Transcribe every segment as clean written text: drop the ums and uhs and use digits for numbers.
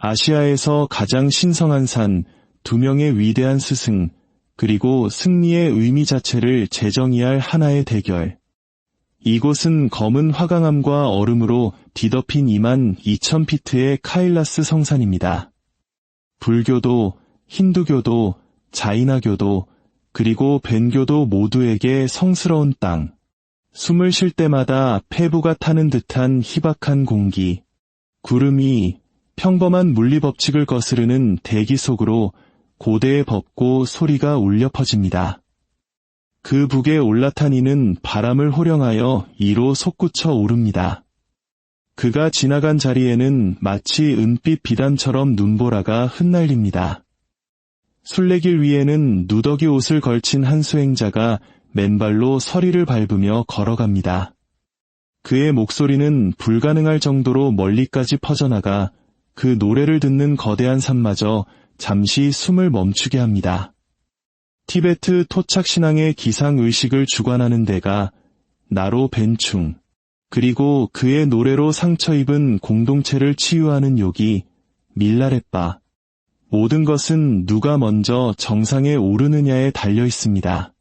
아시아에서 가장 신성한 산, 두 명의 위대한 스승, 그리고 승리의 의미 자체를 재정의할 하나의 대결. 이곳은 검은 화강암과 얼음으로 뒤덮인 22,000피트의 카일라스 성산입니다. 불교도, 힌두교도, 자이나교도, 그리고 벤교도 모두에게 성스러운 땅. 숨을 쉴 때마다 폐부가 타는 듯한 희박한 공기. 구름이 평범한 물리법칙을 거스르는 대기 속으로 고대의 법고 소리가 울려 퍼집니다. 그 북에 올라탄 이는 바람을 호령하여 이로 솟구쳐 오릅니다. 그가 지나간 자리에는 마치 은빛 비단처럼 눈보라가 흩날립니다. 순례길 위에는 누더기 옷을 걸친 한 수행자가 맨발로 서리를 밟으며 걸어갑니다. 그의 목소리는 불가능할 정도로 멀리까지 퍼져나가 그 노래를 듣는 거대한 산마저 잠시 숨을 멈추게 합니다. 티베트 토착 신앙의 기상의식을 주관하는 데가 나로 벤충, 그리고 그의 노래로 상처 입은 공동체를 치유하는 요기 밀라레빠. 모든 것은 누가 먼저 정상에 오르느냐에 달려 있습니다.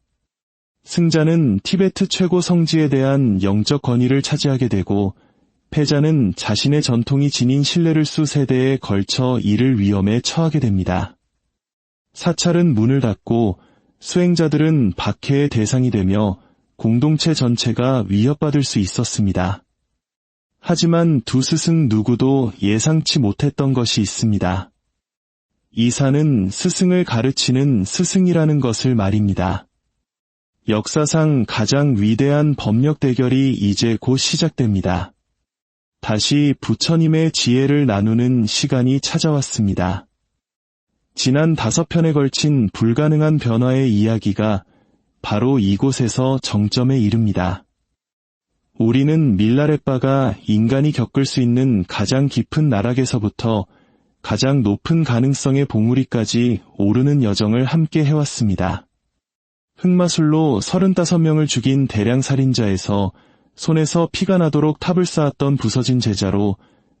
승자는 티베트 최고 성지에 대한 영적 권위를 차지하게 되고, 패자는 자신의 전통이 지닌 신뢰를 수 세대에 걸쳐 이를 위험에 처하게 됩니다. 사찰은 문을 닫고 수행자들은 박해의 대상이 되며 공동체 전체가 위협받을 수 있었습니다. 하지만 두 스승 누구도 예상치 못했던 것이 있습니다. 이 산은 스승을 가르치는 스승이라는 것을 말입니다. 역사상 가장 위대한 법력 대결이 이제 곧 시작됩니다. 다시 부처님의 지혜를 나누는 시간이 찾아왔습니다. 지난 5편에 걸친 불가능한 변화의 이야기가 바로 이곳에서 정점에 이릅니다. 우리는 밀라레빠가 인간이 겪을 수 있는 가장 깊은 나락에서부터 가장 높은 가능성의 봉우리까지 오르는 여정을 함께 해왔습니다. 흑마술로 35명을 죽인 대량 살인자에서 손에서 피가 나도록 탑을 쌓았던 부서진 제자로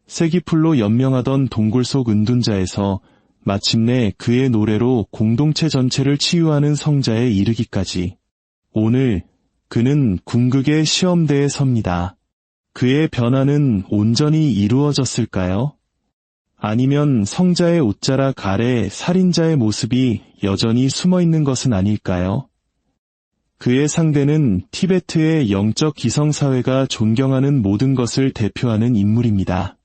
세기풀로 연명하던 동굴 속 은둔자에서 마침내 그의 노래로 공동체 전체를 치유하는 성자에 이르기까지. 오늘 그는 궁극의 시험대에 섭니다. 그의 변화는 온전히 이루어졌을까요? 아니면 성자의 옷자락 아래 살인자의 모습이 여전히 숨어있는 것은 아닐까요? 그의 상대는 티베트의 영적 기성사회가 존경하는 모든 것을 대표하는 인물입니다.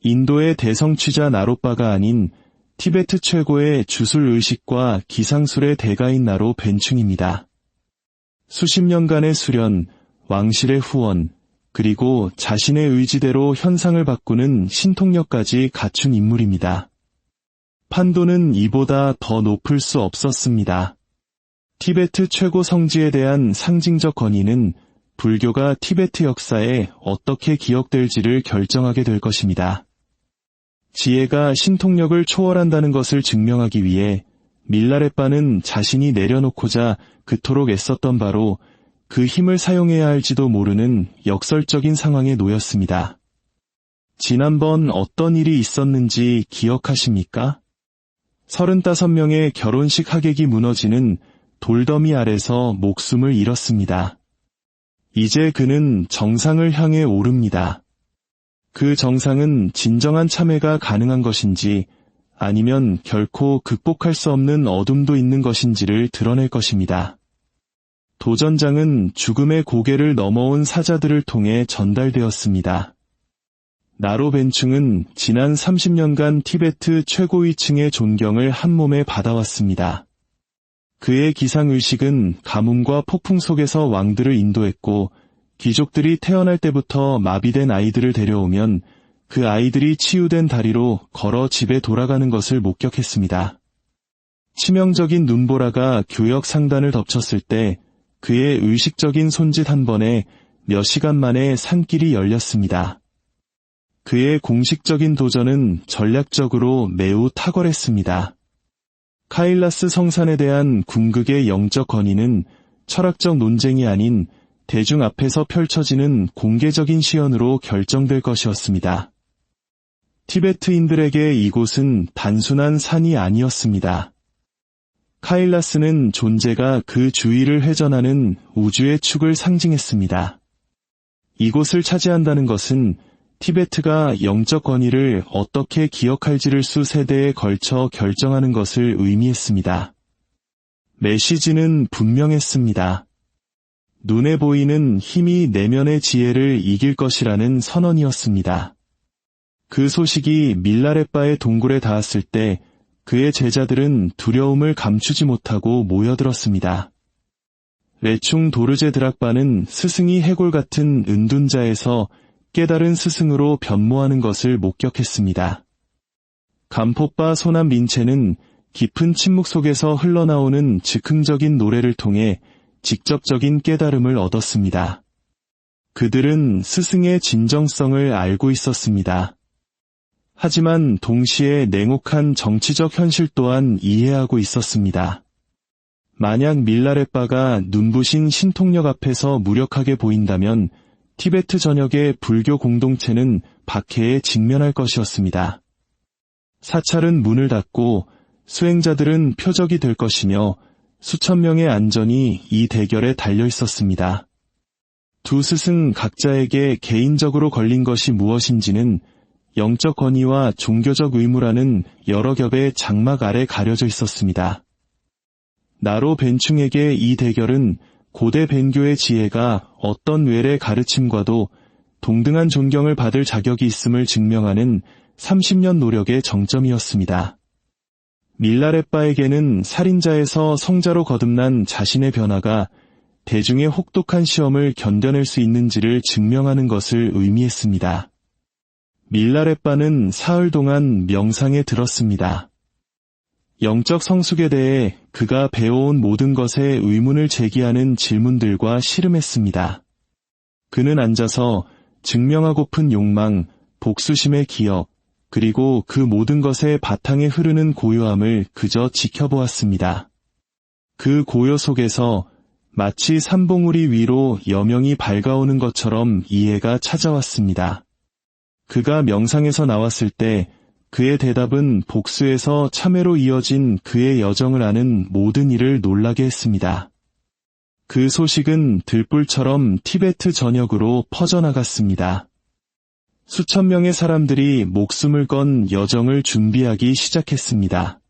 인도의 대성취자 나로빠가 아닌 티베트 최고의 주술의식과 기상술의 대가인 나로 벤충입니다. 수십 년간의 수련, 왕실의 후원, 그리고 자신의 의지대로 현상을 바꾸는 신통력까지 갖춘 인물입니다. 판도는 이보다 더 높을 수 없었습니다. 티베트 최고 성지에 대한 상징적 권위는 불교가 티베트 역사에 어떻게 기억될지를 결정하게 될 것입니다. 지혜가 신통력을 초월한다는 것을 증명하기 위해 밀라레빠는 자신이 내려놓고자 그토록 애썼던 바로 그 힘을 사용해야 할지도 모르는 역설적인 상황에 놓였습니다. 지난번 어떤 일이 있었는지 기억하십니까? 35명의 결혼식 하객이 무너지는 돌더미 아래서 목숨을 잃었습니다. 이제 그는 정상을 향해 오릅니다. 그 정상은 진정한 참회가 가능한 것인지 아니면 결코 극복할 수 없는 어둠도 있는 것인지를 드러낼 것입니다. 도전장은 죽음의 고개를 넘어온 사자들을 통해 전달되었습니다. 나로 벤충은 지난 30년간 티베트 최고위층의 존경을 한몸에 받아왔습니다. 그의 기상의식은 가뭄과 폭풍 속에서 왕들을 인도했고 귀족들이 태어날 때부터 마비된 아이들을 데려오면 그 아이들이 치유된 다리로 걸어 집에 돌아가는 것을 목격했습니다. 치명적인 눈보라가 교역 상단을 덮쳤을 때 그의 의식적인 손짓 한 번에 몇 시간 만에 산길이 열렸습니다. 그의 공식적인 도전은 전략적으로 매우 탁월했습니다. 카일라스 성산에 대한 궁극의 영적 권위는 철학적 논쟁이 아닌 대중 앞에서 펼쳐지는 공개적인 시연으로 결정될 것이었습니다. 티베트인들에게 이곳은 단순한 산이 아니었습니다. 카일라스는 존재가 그 주위를 회전하는 우주의 축을 상징했습니다. 이곳을 차지한다는 것은 티베트가 영적 권위를 어떻게 기억할지를 수세대에 걸쳐 결정하는 것을 의미했습니다. 메시지는 분명했습니다. 눈에 보이는 힘이 내면의 지혜를 이길 것이라는 선언이었습니다. 그 소식이 밀라레빠의 동굴에 닿았을 때 그의 제자들은 두려움을 감추지 못하고 모여들었습니다. 레충 도르제 드락바는 스승이 해골 같은 은둔자에서 깨달은 스승으로 변모하는 것을 목격했습니다. 감포빠 소남 민체는 깊은 침묵 속에서 흘러나오는 즉흥적인 노래를 통해 직접적인 깨달음을 얻었습니다. 그들은 스승의 진정성을 알고 있었습니다. 하지만 동시에 냉혹한 정치적 현실 또한 이해하고 있었습니다. 만약 밀라레빠가 눈부신 신통력 앞에서 무력하게 보인다면 티베트 전역의 불교 공동체는 박해에 직면할 것이었습니다. 사찰은 문을 닫고 수행자들은 표적이 될 것이며 수천 명의 안전이 이 대결에 달려 있었습니다. 두 스승 각자에게 개인적으로 걸린 것이 무엇인지는 영적 권위와 종교적 의무라는 여러 겹의 장막 아래 가려져 있었습니다. 나로 벤충에게 이 대결은 고대 벤교의 지혜가 어떤 외래 가르침과도 동등한 존경을 받을 자격이 있음을 증명하는 30년 노력의 정점이었습니다. 밀라레빠에게는 살인자에서 성자로 거듭난 자신의 변화가 대중의 혹독한 시험을 견뎌낼 수 있는지를 증명하는 것을 의미했습니다. 밀라레빠는 사흘 동안 명상에 들었습니다. 영적 성숙에 대해 그가 배워온 모든 것에 의문을 제기하는 질문들과 씨름했습니다. 그는 앉아서 증명하고픈 욕망, 복수심의 기억, 그리고 그 모든 것의 바탕에 흐르는 고요함을 그저 지켜보았습니다. 그 고요 속에서 마치 산봉우리 위로 여명이 밝아오는 것처럼 이해가 찾아왔습니다. 그가 명상에서 나왔을 때 그의 대답은 복수에서 참회로 이어진 그의 여정을 아는 모든 이를 놀라게 했습니다. 그 소식은 들불처럼 티베트 전역으로 퍼져나갔습니다. 수천 명의 사람들이 목숨을 건 여정을 준비하기 시작했습니다.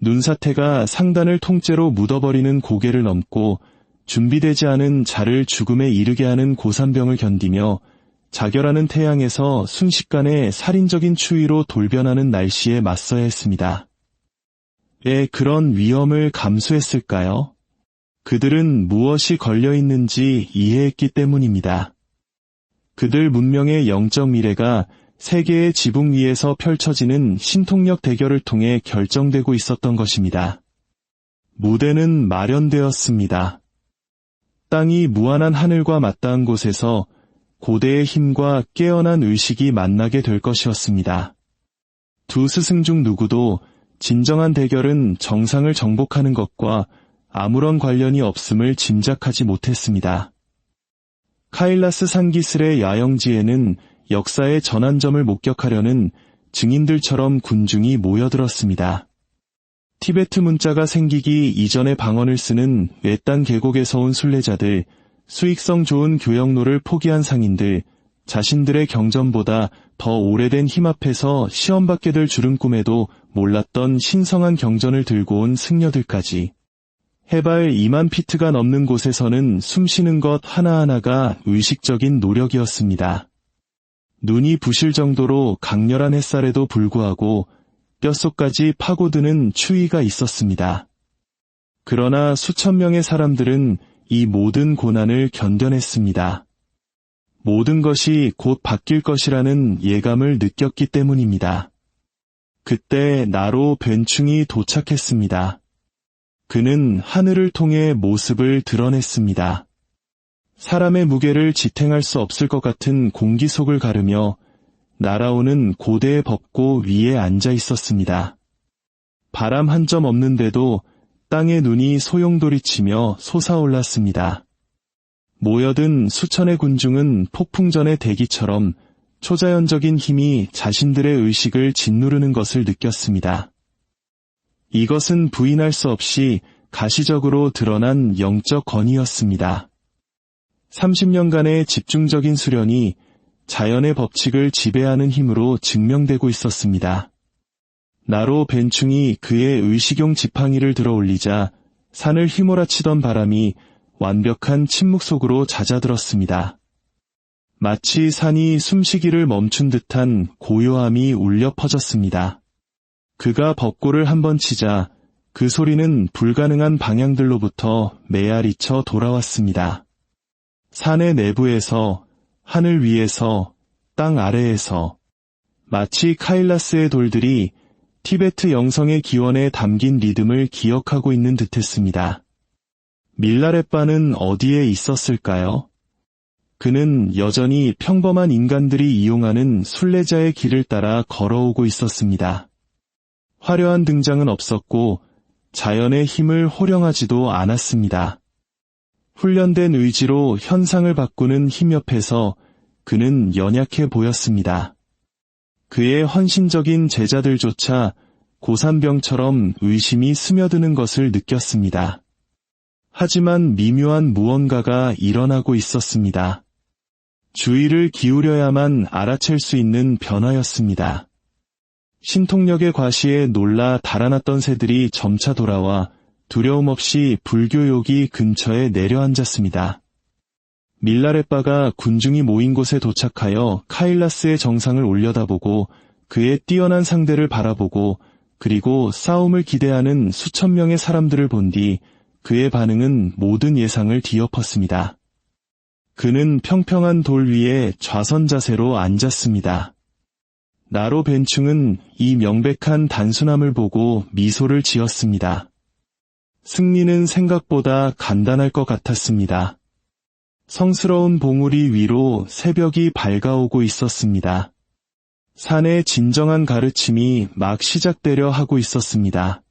눈사태가 상단을 통째로 묻어버리는 고개를 넘고 준비되지 않은 자를 죽음에 이르게 하는 고산병을 견디며 자결하는 태양에서 순식간에 살인적인 추위로 돌변하는 날씨에 맞서야 했습니다. 왜 그런 위험을 감수했을까요? 그들은 무엇이 걸려있는지 이해했기 때문입니다. 그들 문명의 영적 미래가 세계의 지붕 위에서 펼쳐지는 신통력 대결을 통해 결정되고 있었던 것입니다. 무대는 마련되었습니다. 땅이 무한한 하늘과 맞닿은 곳에서 고대의 힘과 깨어난 의식이 만나게 될 것이었습니다. 두 스승 중 누구도 진정한 대결은 정상을 정복하는 것과 아무런 관련이 없음을 짐작하지 못했습니다. 카일라스 산기슬의 야영지에는 역사의 전환점을 목격하려는 증인들처럼 군중이 모여들었습니다. 티베트 문자가 생기기 이전의 방언을 쓰는 외딴 계곡에서 온 순례자들, 수익성 좋은 교역로를 포기한 상인들, 자신들의 경전보다 더 오래된 힘 앞에서 시험받게 될 줄은 꿈에도 몰랐던 신성한 경전을 들고 온 승려들까지. 해발 2만 피트가 넘는 곳에서는 숨쉬는 것 하나하나가 의식적인 노력이었습니다. 눈이 부실 정도로 강렬한 햇살에도 불구하고 뼛속까지 파고드는 추위가 있었습니다. 그러나 수천 명의 사람들은 이 모든 고난을 견뎌냈습니다. 모든 것이 곧 바뀔 것이라는 예감을 느꼈기 때문입니다. 그때 나로 벤충이 도착했습니다. 그는 하늘을 통해 모습을 드러냈습니다. 사람의 무게를 지탱할 수 없을 것 같은 공기 속을 가르며 날아오는 고대의 벚고 위에 앉아 있었습니다. 바람 한 점 없는데도 땅의 눈이 소용돌이치며 솟아올랐습니다. 모여든 수천의 군중은 폭풍전의 대기처럼 초자연적인 힘이 자신들의 의식을 짓누르는 것을 느꼈습니다. 이것은 부인할 수 없이 가시적으로 드러난 영적 권위였습니다. 30년간의 집중적인 수련이 자연의 법칙을 지배하는 힘으로 증명되고 있었습니다. 나로 벤충이 그의 의식용 지팡이를 들어 올리자 산을 휘몰아치던 바람이 완벽한 침묵 속으로 잦아들었습니다. 마치 산이 숨쉬기를 멈춘 듯한 고요함이 울려 퍼졌습니다. 그가 벚골을 한번 치자 그 소리는 불가능한 방향들로부터 메아리쳐 돌아왔습니다. 산의 내부에서, 하늘 위에서, 땅 아래에서, 마치 카일라스의 돌들이 티베트 영성의 기원에 담긴 리듬을 기억하고 있는 듯했습니다. 밀라레빠는 어디에 있었을까요? 그는 여전히 평범한 인간들이 이용하는 순례자의 길을 따라 걸어오고 있었습니다. 화려한 등장은 없었고 자연의 힘을 호령하지도 않았습니다. 훈련된 의지로 현상을 바꾸는 힘 옆에서 그는 연약해 보였습니다. 그의 헌신적인 제자들조차 고산병처럼 의심이 스며드는 것을 느꼈습니다. 하지만 미묘한 무언가가 일어나고 있었습니다. 주의를 기울여야만 알아챌 수 있는 변화였습니다. 신통력의 과시에 놀라 달아났던 새들이 점차 돌아와 두려움 없이 불교욕이 근처에 내려앉았습니다. 밀라레빠가 군중이 모인 곳에 도착하여 카일라스의 정상을 올려다보고 그의 뛰어난 상대를 바라보고 그리고 싸움을 기대하는 수천 명의 사람들을 본 뒤 그의 반응은 모든 예상을 뒤엎었습니다. 그는 평평한 돌 위에 좌선 자세로 앉았습니다. 나로 벤충은 이 명백한 단순함을 보고 미소를 지었습니다. 승리는 생각보다 간단할 것 같았습니다. 성스러운 봉우리 위로 새벽이 밝아오고 있었습니다. 산의 진정한 가르침이 막 시작되려 하고 있었습니다.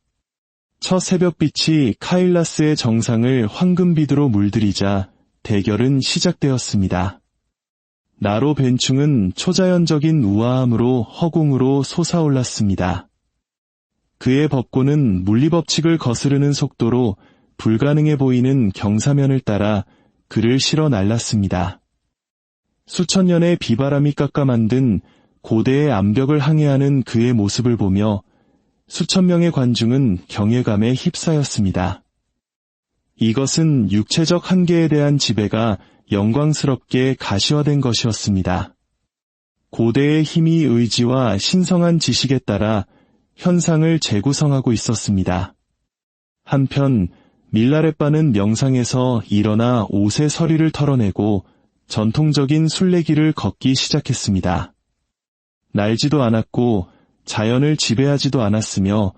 첫 새벽빛이 카일라스의 정상을 황금빛으로 물들이자 대결은 시작되었습니다. 나로 벤충은 초자연적인 우아함으로 허공으로 솟아올랐습니다. 그의 벚꽃은 물리법칙을 거스르는 속도로 불가능해 보이는 경사면을 따라 그를 실어 날랐습니다. 수천 년의 비바람이 깎아 만든 고대의 암벽을 항해하는 그의 모습을 보며 수천 명의 관중은 경외감에 휩싸였습니다. 이것은 육체적 한계에 대한 지배가 영광스럽게 가시화된 것이었습니다. 고대의 힘이 의지와 신성한 지식에 따라 현상을 재구성하고 있었습니다. 한편 밀라레빠는 명상에서 일어나 옷의 서리를 털어내고 전통적인 순례길을 걷기 시작했습니다. 날지도 않았고 자연을 지배하지도 않았으며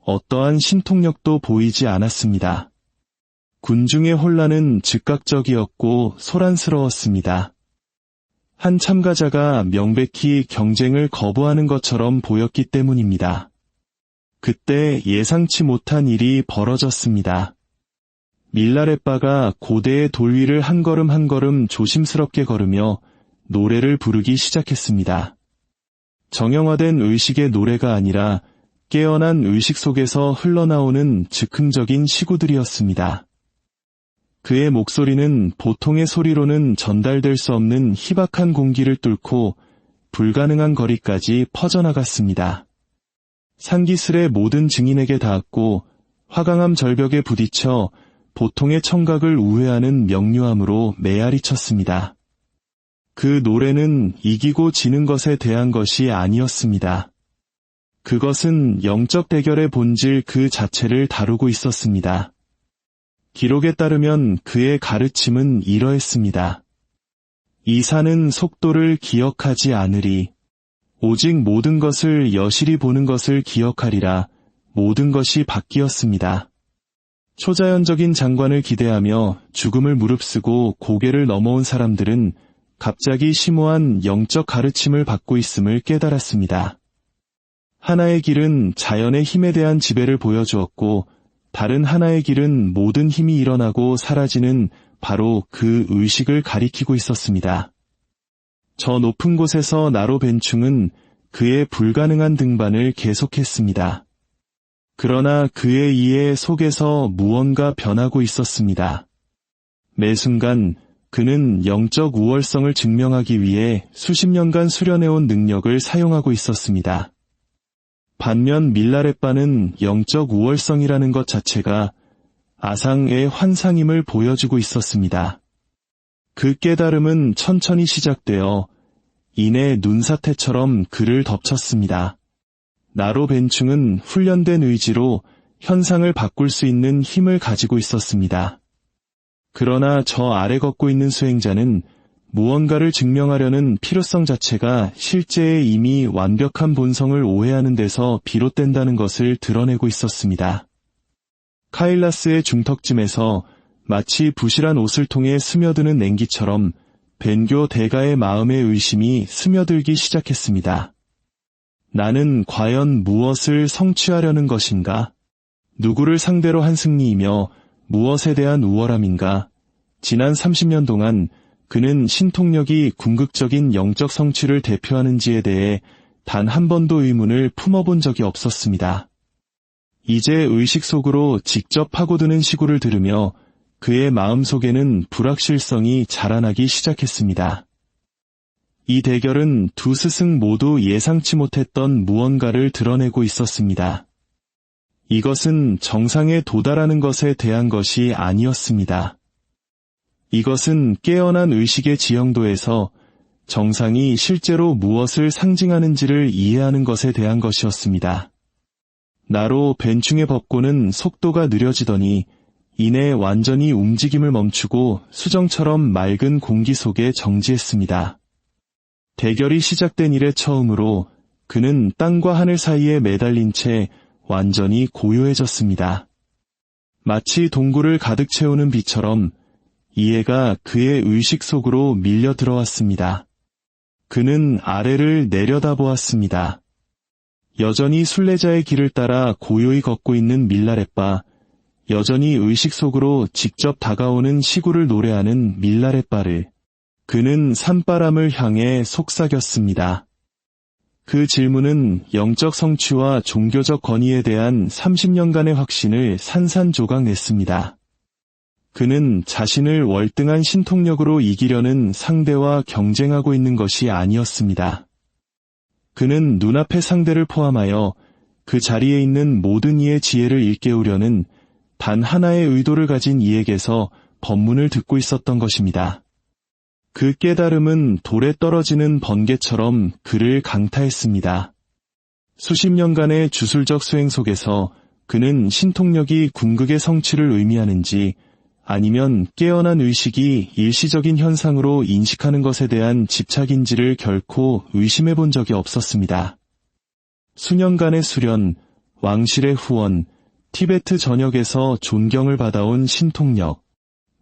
어떠한 신통력도 보이지 않았습니다. 군중의 혼란은 즉각적이었고 소란스러웠습니다. 한 참가자가 명백히 경쟁을 거부하는 것처럼 보였기 때문입니다. 그때 예상치 못한 일이 벌어졌습니다. 밀라레빠가 고대의 돌 위를 한 걸음 한 걸음 조심스럽게 걸으며 노래를 부르기 시작했습니다. 정형화된 의식의 노래가 아니라 깨어난 의식 속에서 흘러나오는 즉흥적인 시구들이었습니다. 그의 목소리는 보통의 소리로는 전달될 수 없는 희박한 공기를 뚫고 불가능한 거리까지 퍼져나갔습니다. 산기슭의 모든 증인에게 닿았고 화강암 절벽에 부딪혀 보통의 청각을 우회하는 명료함으로 메아리쳤습니다. 그 노래는 이기고 지는 것에 대한 것이 아니었습니다. 그것은 영적 대결의 본질 그 자체를 다루고 있었습니다. 기록에 따르면 그의 가르침은 이러했습니다. 이 산은 속도를 기억하지 않으리. 오직 모든 것을 여실히 보는 것을 기억하리라. 모든 것이 바뀌었습니다. 초자연적인 장관을 기대하며 죽음을 무릅쓰고 고개를 넘어온 사람들은 갑자기 심오한 영적 가르침을 받고 있음을 깨달았습니다. 하나의 길은 자연의 힘에 대한 지배를 보여주었고 다른 하나의 길은 모든 힘이 일어나고 사라지는 바로 그 의식을 가리키고 있었습니다. 저 높은 곳에서 나로 벤충은 그의 불가능한 등반을 계속했습니다. 그러나 그의 이해 속에서 무언가 변하고 있었습니다. 매 순간 그는 영적 우월성을 증명하기 위해 수십 년간 수련해온 능력을 사용하고 있었습니다. 반면 밀라레빠는 영적 우월성이라는 것 자체가 아상의 환상임을 보여주고 있었습니다. 그 깨달음은 천천히 시작되어 이내 눈사태처럼 그를 덮쳤습니다. 나로 벤충은 훈련된 의지로 현상을 바꿀 수 있는 힘을 가지고 있었습니다. 그러나 저 아래 걷고 있는 수행자는 무언가를 증명하려는 필요성 자체가 실제의 이미 완벽한 본성을 오해하는 데서 비롯된다는 것을 드러내고 있었습니다. 카일라스의 중턱쯤에서 마치 부실한 옷을 통해 스며드는 냉기처럼 벤교 대가의 마음의 의심이 스며들기 시작했습니다. 나는 과연 무엇을 성취하려는 것인가? 누구를 상대로 한 승리이며 무엇에 대한 우월함인가? 지난 30년 동안 그는 신통력이 궁극적인 영적 성취를 대표하는지에 대해 단 한 번도 의문을 품어본 적이 없었습니다. 이제 의식 속으로 직접 파고드는 시구를 들으며 그의 마음속에는 불확실성이 자라나기 시작했습니다. 이 대결은 두 스승 모두 예상치 못했던 무언가를 드러내고 있었습니다. 이것은 정상에 도달하는 것에 대한 것이 아니었습니다. 이것은 깨어난 의식의 지형도에서 정상이 실제로 무엇을 상징하는지를 이해하는 것에 대한 것이었습니다. 나로 벤충의 법고는 속도가 느려지더니 이내 완전히 움직임을 멈추고 수정처럼 맑은 공기 속에 정지했습니다. 대결이 시작된 이래 처음으로 그는 땅과 하늘 사이에 매달린 채 완전히 고요해졌습니다. 마치 동굴을 가득 채우는 비처럼 이해가 그의 의식 속으로 밀려 들어왔습니다. 그는 아래를 내려다보았습니다. 여전히 순례자의 길을 따라 고요히 걷고 있는 밀라레빠, 여전히 의식 속으로 직접 다가오는 시구를 노래하는 밀라레빠를, 그는 산바람을 향해 속삭였습니다. 그 질문은 영적 성취와 종교적 권위에 대한 30년간의 확신을 산산조각 냈습니다. 그는 자신을 월등한 신통력으로 이기려는 상대와 경쟁하고 있는 것이 아니었습니다. 그는 눈앞의 상대를 포함하여 그 자리에 있는 모든 이의 지혜를 일깨우려는 단 하나의 의도를 가진 이에게서 법문을 듣고 있었던 것입니다. 그 깨달음은 돌에 떨어지는 번개처럼 그를 강타했습니다. 수십 년간의 주술적 수행 속에서 그는 신통력이 궁극의 성취를 의미하는지 아니면 깨어난 의식이 일시적인 현상으로 인식하는 것에 대한 집착인지를 결코 의심해 본 적이 없었습니다. 수년간의 수련, 왕실의 후원, 티베트 전역에서 존경을 받아온 신통력.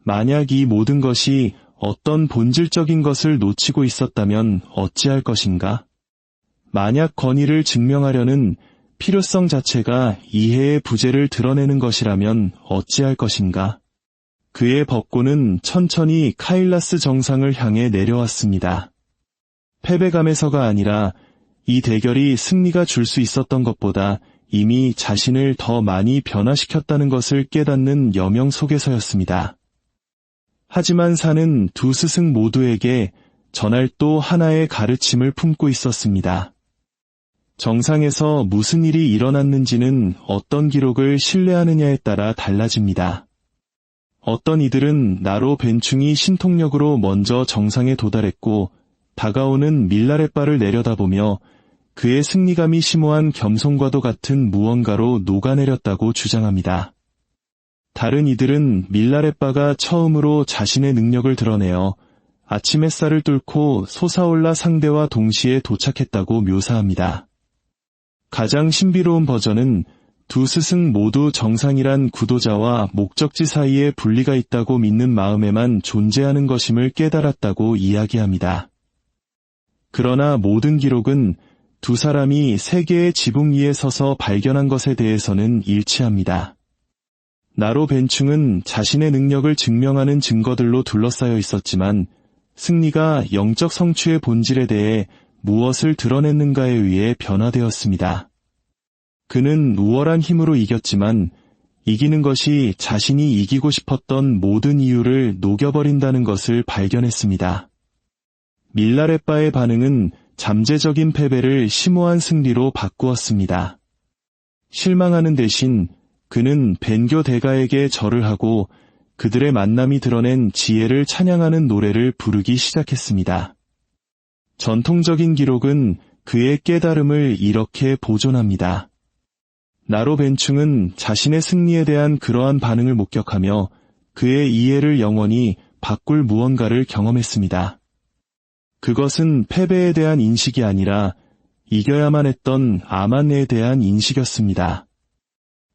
만약 이 모든 것이 어떤 본질적인 것을 놓치고 있었다면 어찌할 것인가? 만약 권위를 증명하려는 필요성 자체가 이해의 부재를 드러내는 것이라면 어찌할 것인가? 그의 법고는 천천히 카일라스 정상을 향해 내려왔습니다. 패배감에서가 아니라 이 대결이 승리가 줄 수 있었던 것보다 이미 자신을 더 많이 변화시켰다는 것을 깨닫는 여명 속에서였습니다. 하지만 산은 두 스승 모두에게 전할 또 하나의 가르침을 품고 있었습니다. 정상에서 무슨 일이 일어났는지는 어떤 기록을 신뢰하느냐에 따라 달라집니다. 어떤 이들은 나로 벤충이 신통력으로 먼저 정상에 도달했고 다가오는 밀라레빠를 내려다보며 그의 승리감이 심오한 겸손과도 같은 무언가로 녹아내렸다고 주장합니다. 다른 이들은 밀라레빠가 처음으로 자신의 능력을 드러내어 아침 햇살을 뚫고 솟아올라 상대와 동시에 도착했다고 묘사합니다. 가장 신비로운 버전은 두 스승 모두 정상이란 구도자와 목적지 사이에 분리가 있다고 믿는 마음에만 존재하는 것임을 깨달았다고 이야기합니다. 그러나 모든 기록은 두 사람이 세계의 지붕 위에 서서 발견한 것에 대해서는 일치합니다. 나로 벤충은 자신의 능력을 증명하는 증거들로 둘러싸여 있었지만 승리가 영적 성취의 본질에 대해 무엇을 드러냈는가에 의해 변화되었습니다. 그는 우월한 힘으로 이겼지만 이기는 것이 자신이 이기고 싶었던 모든 이유를 녹여버린다는 것을 발견했습니다. 밀라레빠의 반응은 잠재적인 패배를 심오한 승리로 바꾸었습니다. 실망하는 대신 그는 벤교 대가에게 절을 하고 그들의 만남이 드러낸 지혜를 찬양하는 노래를 부르기 시작했습니다. 전통적인 기록은 그의 깨달음을 이렇게 보존합니다. 나로 벤충은 자신의 승리에 대한 그러한 반응을 목격하며 그의 이해를 영원히 바꿀 무언가를 경험했습니다. 그것은 패배에 대한 인식이 아니라 이겨야만 했던 아만에 대한 인식이었습니다.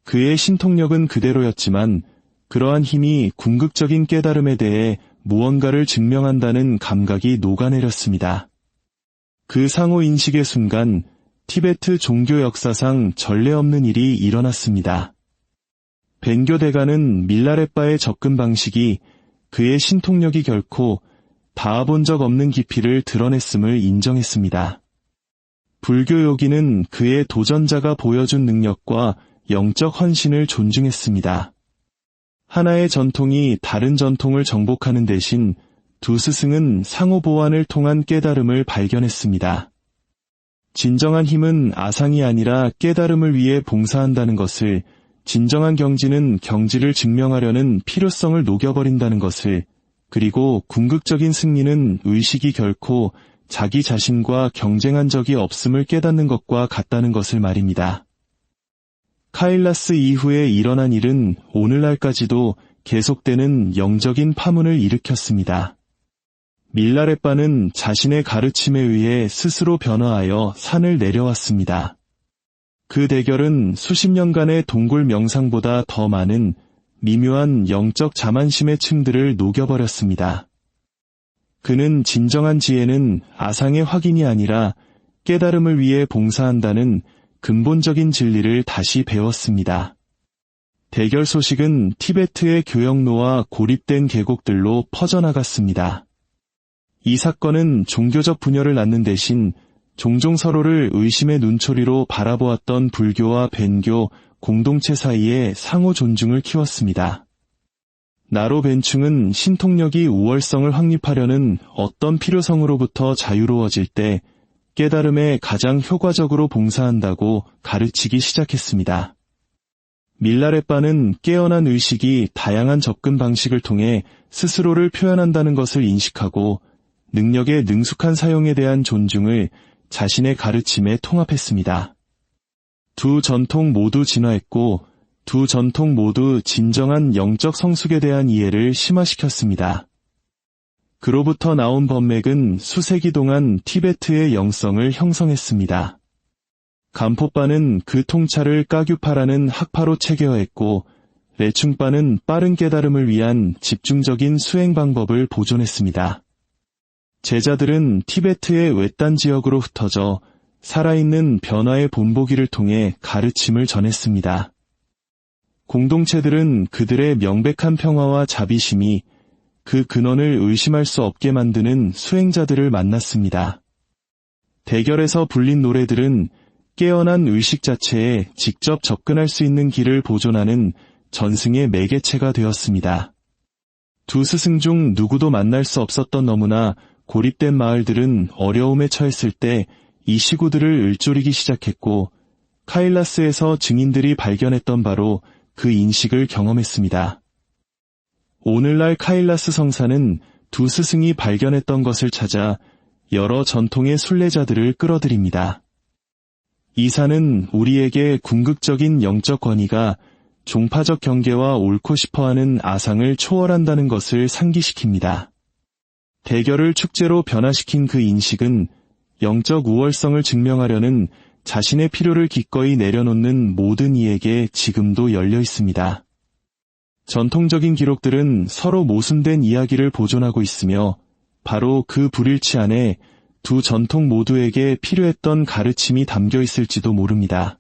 그의 신통력은 그대로였지만 그러한 힘이 궁극적인 깨달음에 대해 무언가를 증명한다는 감각이 녹아내렸습니다. 그 상호 인식의 순간 티베트 종교 역사상 전례 없는 일이 일어났습니다. 벤교 대가는 밀라레빠의 접근 방식이 그의 신통력이 결코 닿아본 적 없는 깊이를 드러냈음을 인정했습니다. 불교 요기는 그의 도전자가 보여준 능력과 영적 헌신을 존중했습니다. 하나의 전통이 다른 전통을 정복하는 대신 두 스승은 상호 보완을 통한 깨달음을 발견했습니다. 진정한 힘은 아상이 아니라 깨달음을 위해 봉사한다는 것을, 진정한 경지는 경지를 증명하려는 필요성을 녹여버린다는 것을, 그리고 궁극적인 승리는 의식이 결코 자기 자신과 경쟁한 적이 없음을 깨닫는 것과 같다는 것을 말입니다. 카일라스 이후에 일어난 일은 오늘날까지도 계속되는 영적인 파문을 일으켰습니다. 밀라레빠는 자신의 가르침에 의해 스스로 변화하여 산을 내려왔습니다. 그 대결은 수십 년간의 동굴 명상보다 더 많은 미묘한 영적 자만심의 층들을 녹여버렸습니다. 그는 진정한 지혜는 아상의 확인이 아니라 깨달음을 위해 봉사한다는 근본적인 진리를 다시 배웠습니다. 대결 소식은 티베트의 교역로와 고립된 계곡들로 퍼져나갔습니다. 이 사건은 종교적 분열을 낳는 대신 종종 서로를 의심의 눈초리로 바라보았던 불교와 벤교 공동체 사이에 상호 존중을 키웠습니다. 나로 벤충은 신통력이 우월성을 확립하려는 어떤 필요성으로부터 자유로워질 때 깨달음에 가장 효과적으로 봉사한다고 가르치기 시작했습니다. 밀라레빠는 깨어난 의식이 다양한 접근 방식을 통해 스스로를 표현한다는 것을 인식하고 능력의 능숙한 사용에 대한 존중을 자신의 가르침에 통합했습니다. 두 전통 모두 진화했고 두 전통 모두 진정한 영적 성숙에 대한 이해를 심화시켰습니다. 그로부터 나온 법맥은 수세기 동안 티베트의 영성을 형성했습니다. 간포파는 그 통찰을 까규파라는 학파로 체계화했고 레충파는 빠른 깨달음을 위한 집중적인 수행 방법을 보존했습니다. 제자들은 티베트의 외딴 지역으로 흩어져 살아있는 변화의 본보기를 통해 가르침을 전했습니다. 공동체들은 그들의 명백한 평화와 자비심이 그 근원을 의심할 수 없게 만드는 수행자들을 만났습니다. 대결에서 불린 노래들은 깨어난 의식 자체에 직접 접근할 수 있는 길을 보존하는 전승의 매개체가 되었습니다. 두 스승 중 누구도 만날 수 없었던 너무나 고립된 마을들은 어려움에 처했을 때 이 시구들을 을조리기 시작했고 카일라스에서 증인들이 발견했던 바로 그 인식을 경험했습니다. 오늘날 카일라스 성사는 두 스승이 발견했던 것을 찾아 여러 전통의 순례자들을 끌어들입니다. 이 산은 우리에게 궁극적인 영적 권위가 종파적 경계와 옳고 싶어하는 아상을 초월한다는 것을 상기시킵니다. 대결을 축제로 변화시킨 그 인식은 영적 우월성을 증명하려는 자신의 필요를 기꺼이 내려놓는 모든 이에게 지금도 열려 있습니다. 전통적인 기록들은 서로 모순된 이야기를 보존하고 있으며 바로 그 불일치 안에 두 전통 모두에게 필요했던 가르침이 담겨 있을지도 모릅니다.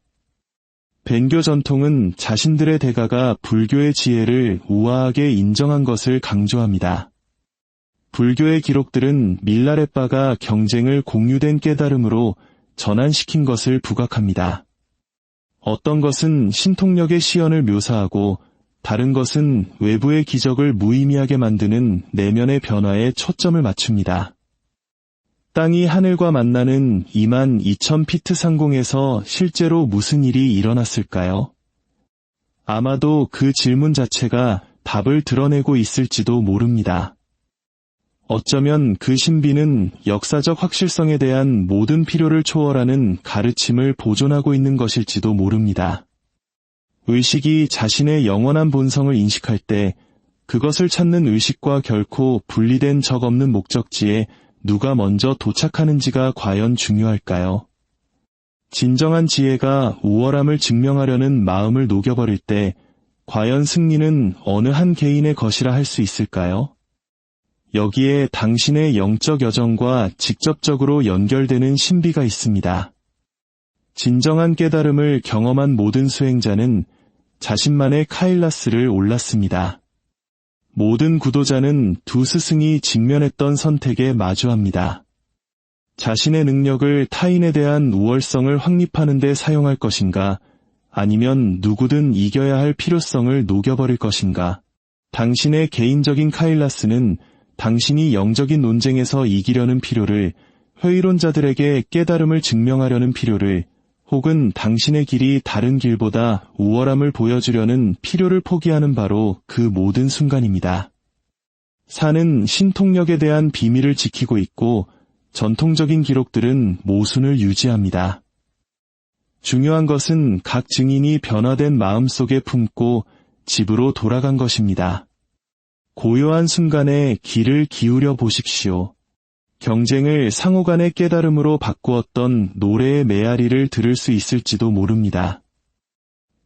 벤교 전통은 자신들의 대가가 불교의 지혜를 우아하게 인정한 것을 강조합니다. 불교의 기록들은 밀라레빠가 경쟁을 공유된 깨달음으로 전환시킨 것을 부각합니다. 어떤 것은 신통력의 시연을 묘사하고 다른 것은 외부의 기적을 무의미하게 만드는 내면의 변화에 초점을 맞춥니다. 땅이 하늘과 만나는 22,000피트 상공에서 실제로 무슨 일이 일어났을까요? 아마도 그 질문 자체가 답을 드러내고 있을지도 모릅니다. 어쩌면 그 신비는 역사적 확실성에 대한 모든 필요를 초월하는 가르침을 보존하고 있는 것일지도 모릅니다. 의식이 자신의 영원한 본성을 인식할 때 그것을 찾는 의식과 결코 분리된 적 없는 목적지에 누가 먼저 도착하는지가 과연 중요할까요? 진정한 지혜가 우월함을 증명하려는 마음을 녹여버릴 때 과연 승리는 어느 한 개인의 것이라 할 수 있을까요? 여기에 당신의 영적 여정과 직접적으로 연결되는 신비가 있습니다. 진정한 깨달음을 경험한 모든 수행자는 자신만의 카일라스를 올랐습니다. 모든 구도자는 두 스승이 직면했던 선택에 마주합니다. 자신의 능력을 타인에 대한 우월성을 확립하는 데 사용할 것인가, 아니면 누구든 이겨야 할 필요성을 녹여버릴 것인가. 당신의 개인적인 카일라스는 당신이 영적인 논쟁에서 이기려는 필요를, 회의론자들에게 깨달음을 증명하려는 필요를, 혹은 당신의 길이 다른 길보다 우월함을 보여주려는 필요를 포기하는 바로 그 모든 순간입니다. 산은 신통력에 대한 비밀을 지키고 있고 전통적인 기록들은 모순을 유지합니다. 중요한 것은 각 증인이 변화된 마음속에 품고 집으로 돌아간 것입니다. 고요한 순간에 귀를 기울여 보십시오. 경쟁을 상호간의 깨달음으로 바꾸었던 노래의 메아리를 들을 수 있을지도 모릅니다.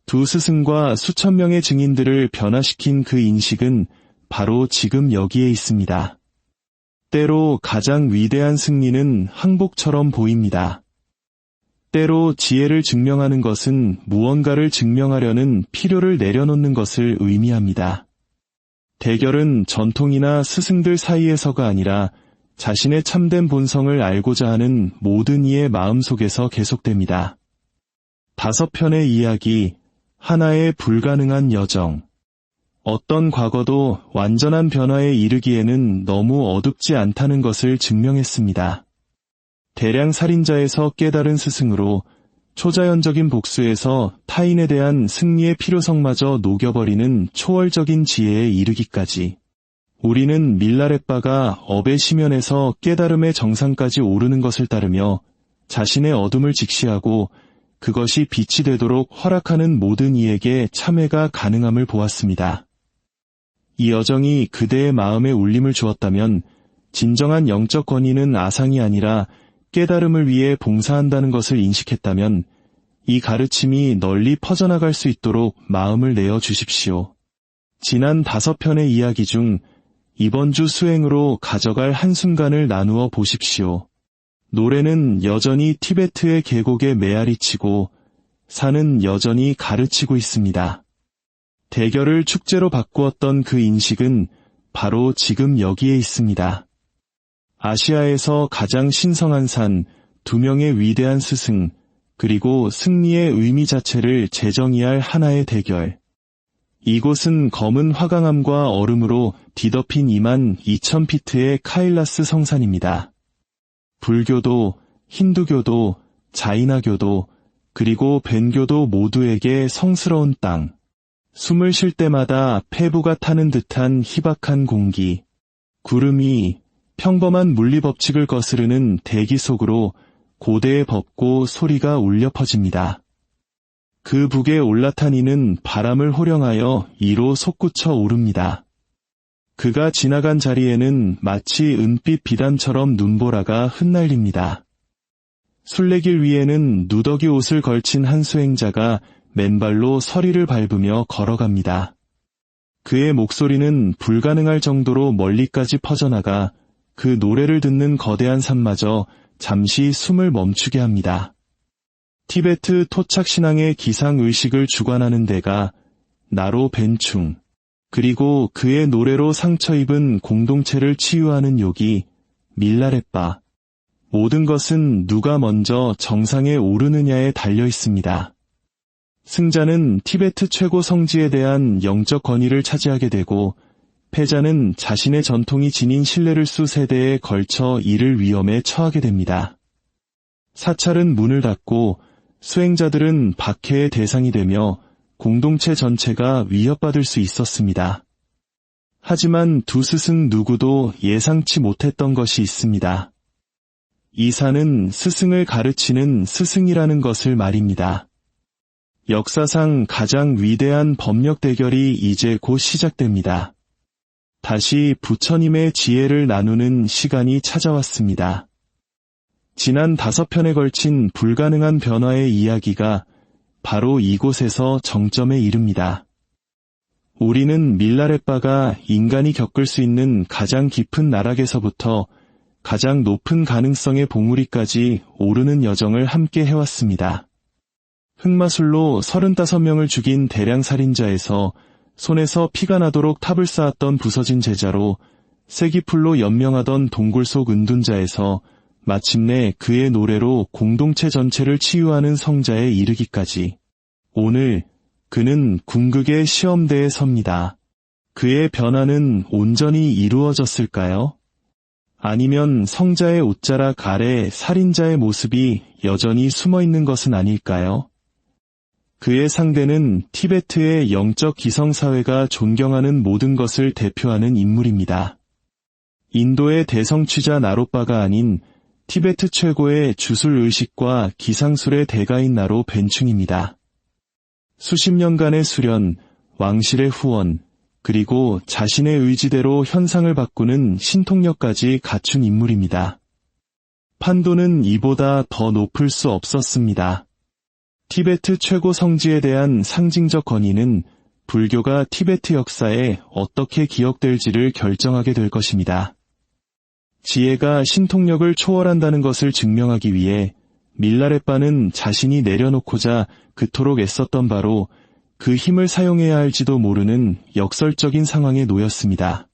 두 스승과 수천 명의 증인들을 변화시킨 그 인식은 바로 지금 여기에 있습니다. 때로 가장 위대한 승리는 항복처럼 보입니다. 때로 지혜를 증명하는 것은 무언가를 증명하려는 필요를 내려놓는 것을 의미합니다. 대결은 전통이나 스승들 사이에서가 아니라 자신의 참된 본성을 알고자 하는 모든 이의 마음속에서 계속됩니다. 5편의 이야기, 하나의 불가능한 여정. 어떤 과거도 완전한 변화에 이르기에는 너무 어둡지 않다는 것을 증명했습니다. 대량 살인자에서 깨달은 스승으로 초자연적인 복수에서 타인에 대한 승리의 필요성마저 녹여버리는 초월적인 지혜에 이르기까지. 우리는 밀라레빠가 업의 심연에서 깨달음의 정상까지 오르는 것을 따르며 자신의 어둠을 직시하고 그것이 빛이 되도록 허락하는 모든 이에게 참회가 가능함을 보았습니다. 이 여정이 그대의 마음에 울림을 주었다면 진정한 영적 권위는 아상이 아니라 깨달음을 위해 봉사한다는 것을 인식했다면 이 가르침이 널리 퍼져나갈 수 있도록 마음을 내어 주십시오. 지난 5편의 이야기 중 이번 주 수행으로 가져갈 한순간을 나누어 보십시오. 노래는 여전히 티베트의 계곡에 메아리치고 산은 여전히 가르치고 있습니다. 대결을 축제로 바꾸었던 그 인식은 바로 지금 여기에 있습니다. 아시아에서 가장 신성한 산, 2명의 위대한 스승, 그리고 승리의 의미 자체를 재정의할 하나의 대결. 이곳은 검은 화강암과 얼음으로 뒤덮인 22,000피트의 카일라스 성산입니다. 불교도, 힌두교도, 자이나교도, 그리고 벤교도 모두에게 성스러운 땅. 숨을 쉴 때마다 폐부가 타는 듯한 희박한 공기. 구름이 평범한 물리법칙을 거스르는 대기 속으로 고대의 법고 소리가 울려 퍼집니다. 그 북에 올라탄 이는 바람을 호령하여 이로 솟구쳐 오릅니다. 그가 지나간 자리에는 마치 은빛 비단처럼 눈보라가 흩날립니다. 순례길 위에는 누더기 옷을 걸친 한 수행자가 맨발로 서리를 밟으며 걸어갑니다. 그의 목소리는 불가능할 정도로 멀리까지 퍼져나가 그 노래를 듣는 거대한 산마저 잠시 숨을 멈추게 합니다. 티베트 토착신앙의 기상의식을 주관하는 데가 나로 벤충, 그리고 그의 노래로 상처 입은 공동체를 치유하는 요기, 밀라레빠. 모든 것은 누가 먼저 정상에 오르느냐에 달려 있습니다. 승자는 티베트 최고 성지에 대한 영적 권위를 차지하게 되고, 패자는 자신의 전통이 지닌 신뢰를 수 세대에 걸쳐 잃을 위험에 처하게 됩니다. 사찰은 문을 닫고 수행자들은 박해의 대상이 되며 공동체 전체가 위협받을 수 있었습니다. 하지만 두 스승 누구도 예상치 못했던 것이 있습니다. 이사는 스승을 가르치는 스승이라는 것을 말입니다. 역사상 가장 위대한 법력 대결이 이제 곧 시작됩니다. 다시 부처님의 지혜를 나누는 시간이 찾아왔습니다. 지난 5편에 걸친 불가능한 변화의 이야기가 바로 이곳에서 정점에 이릅니다. 우리는 밀라레빠가 인간이 겪을 수 있는 가장 깊은 나락에서부터 가장 높은 가능성의 봉우리까지 오르는 여정을 함께 해왔습니다. 흑마술로 35명을 죽인 대량 살인자에서 손에서 피가 나도록 탑을 쌓았던 부서진 제자로 쐐기풀로 연명하던 동굴 속 은둔자에서 마침내 그의 노래로 공동체 전체를 치유하는 성자에 이르기까지. 오늘 그는 궁극의 시험대에 섭니다. 그의 변화는 온전히 이루어졌을까요? 아니면 성자의 옷자락 아래 살인자의 모습이 여전히 숨어있는 것은 아닐까요? 그의 상대는 티베트의 영적 기성사회가 존경하는 모든 것을 대표하는 인물입니다. 인도의 대성취자 나로빠가 아닌 티베트 최고의 주술의식과 기상술의 대가인 나로 벤충입니다. 수십 년간의 수련, 왕실의 후원, 그리고 자신의 의지대로 현상을 바꾸는 신통력까지 갖춘 인물입니다. 판도는 이보다 더 높을 수 없었습니다. 티베트 최고 성지에 대한 상징적 권위는 불교가 티베트 역사에 어떻게 기억될지를 결정하게 될 것입니다. 지혜가 신통력을 초월한다는 것을 증명하기 위해 밀라레빠는 자신이 내려놓고자 그토록 애썼던 바로 그 힘을 사용해야 할지도 모르는 역설적인 상황에 놓였습니다.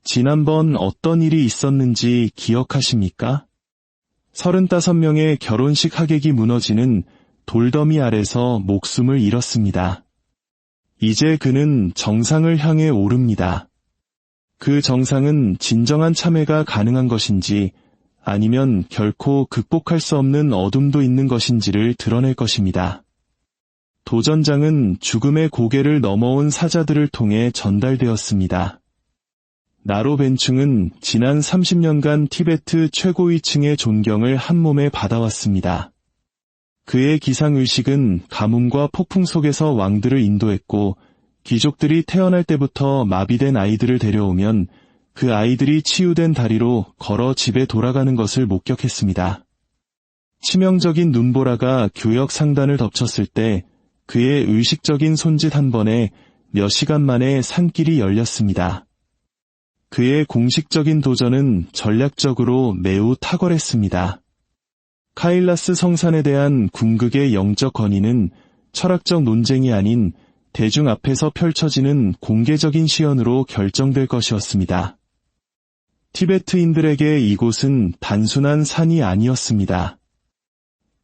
지난번 어떤 일이 있었는지 기억하십니까? 35명의 결혼식 하객이 무너지는 돌더미 아래서 목숨을 잃었습니다. 이제 그는 정상을 향해 오릅니다. 그 정상은 진정한 참회가 가능한 것인지 아니면 결코 극복할 수 없는 어둠도 있는 것인지를 드러낼 것입니다. 도전장은 죽음의 고개를 넘어온 사자들을 통해 전달되었습니다. 나로 벤충은 지난 30년간 티베트 최고위층의 존경을 한몸에 받아왔습니다. 그의 기상의식은 가뭄과 폭풍 속에서 왕들을 인도했고 귀족들이 태어날 때부터 마비된 아이들을 데려오면 그 아이들이 치유된 다리로 걸어 집에 돌아가는 것을 목격했습니다. 치명적인 눈보라가 교역 상단을 덮쳤을 때 그의 의식적인 손짓 한 번에 몇 시간 만에 산길이 열렸습니다. 그의 공식적인 도전은 전략적으로 매우 탁월했습니다. 카일라스 성산에 대한 궁극의 영적 권위는 철학적 논쟁이 아닌 대중 앞에서 펼쳐지는 공개적인 시연으로 결정될 것이었습니다. 티베트인들에게 이곳은 단순한 산이 아니었습니다.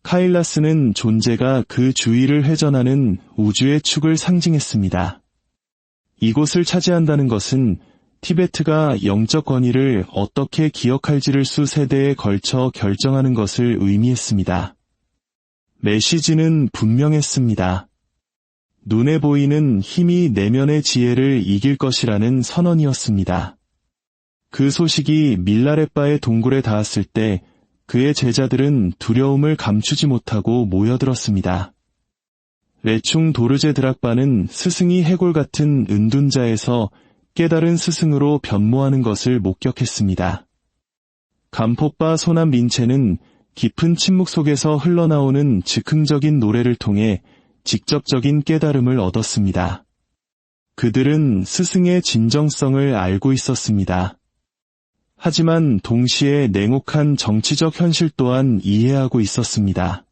카일라스는 존재가 그 주위를 회전하는 우주의 축을 상징했습니다. 이곳을 차지한다는 것은 티베트가 영적 권위를 어떻게 기억할지를 수 세대에 걸쳐 결정하는 것을 의미했습니다. 메시지는 분명했습니다. 눈에 보이는 힘이 내면의 지혜를 이길 것이라는 선언이었습니다. 그 소식이 밀라레빠의 동굴에 닿았을 때 그의 제자들은 두려움을 감추지 못하고 모여들었습니다. 레충 도르제 드락바는 스승이 해골 같은 은둔자에서 깨달은 스승으로 변모하는 것을 목격했습니다. 감포빠 소남 민체는 깊은 침묵 속에서 흘러나오는 즉흥적인 노래를 통해 직접적인 깨달음을 얻었습니다. 그들은 스승의 진정성을 알고 있었습니다. 하지만 동시에 냉혹한 정치적 현실 또한 이해하고 있었습니다.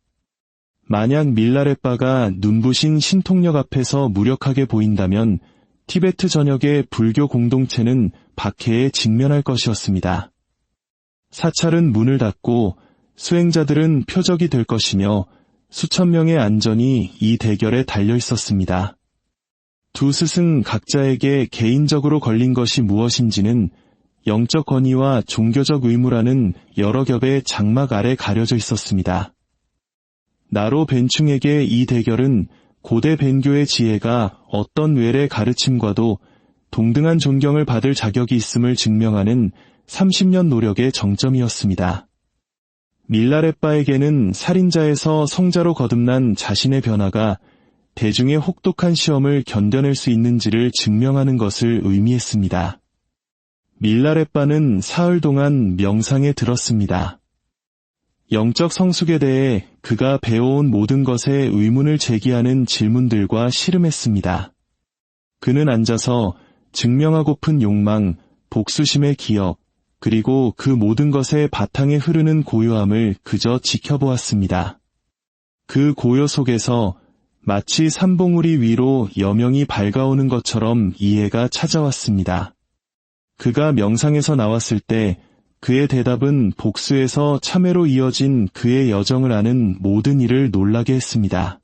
만약 밀라레빠가 눈부신 신통력 앞에서 무력하게 보인다면 티베트 전역의 불교 공동체는 박해에 직면할 것이었습니다. 사찰은 문을 닫고 수행자들은 표적이 될 것이며 수천 명의 안전이 이 대결에 달려 있었습니다. 두 스승 각자에게 개인적으로 걸린 것이 무엇인지는 영적 권위와 종교적 의무라는 여러 겹의 장막 아래 가려져 있었습니다. 나로 벤충에게 이 대결은 고대 벤교의 지혜가 어떤 외래 가르침과도 동등한 존경을 받을 자격이 있음을 증명하는 30년 노력의 정점이었습니다. 밀라레빠에게는 살인자에서 성자로 거듭난 자신의 변화가 대중의 혹독한 시험을 견뎌낼 수 있는지를 증명하는 것을 의미했습니다. 밀라레빠는 사흘 동안 명상에 들었습니다. 영적 성숙에 대해 그가 배워온 모든 것에 의문을 제기하는 질문들과 씨름했습니다. 그는 앉아서 증명하고픈 욕망, 복수심의 기억, 그리고 그 모든 것의 바탕에 흐르는 고요함을 그저 지켜보았습니다. 그 고요 속에서 마치 산봉우리 위로 여명이 밝아오는 것처럼 이해가 찾아왔습니다. 그가 명상에서 나왔을 때 그의 대답은 복수에서 참회로 이어진 그의 여정을 아는 모든 이를 놀라게 했습니다.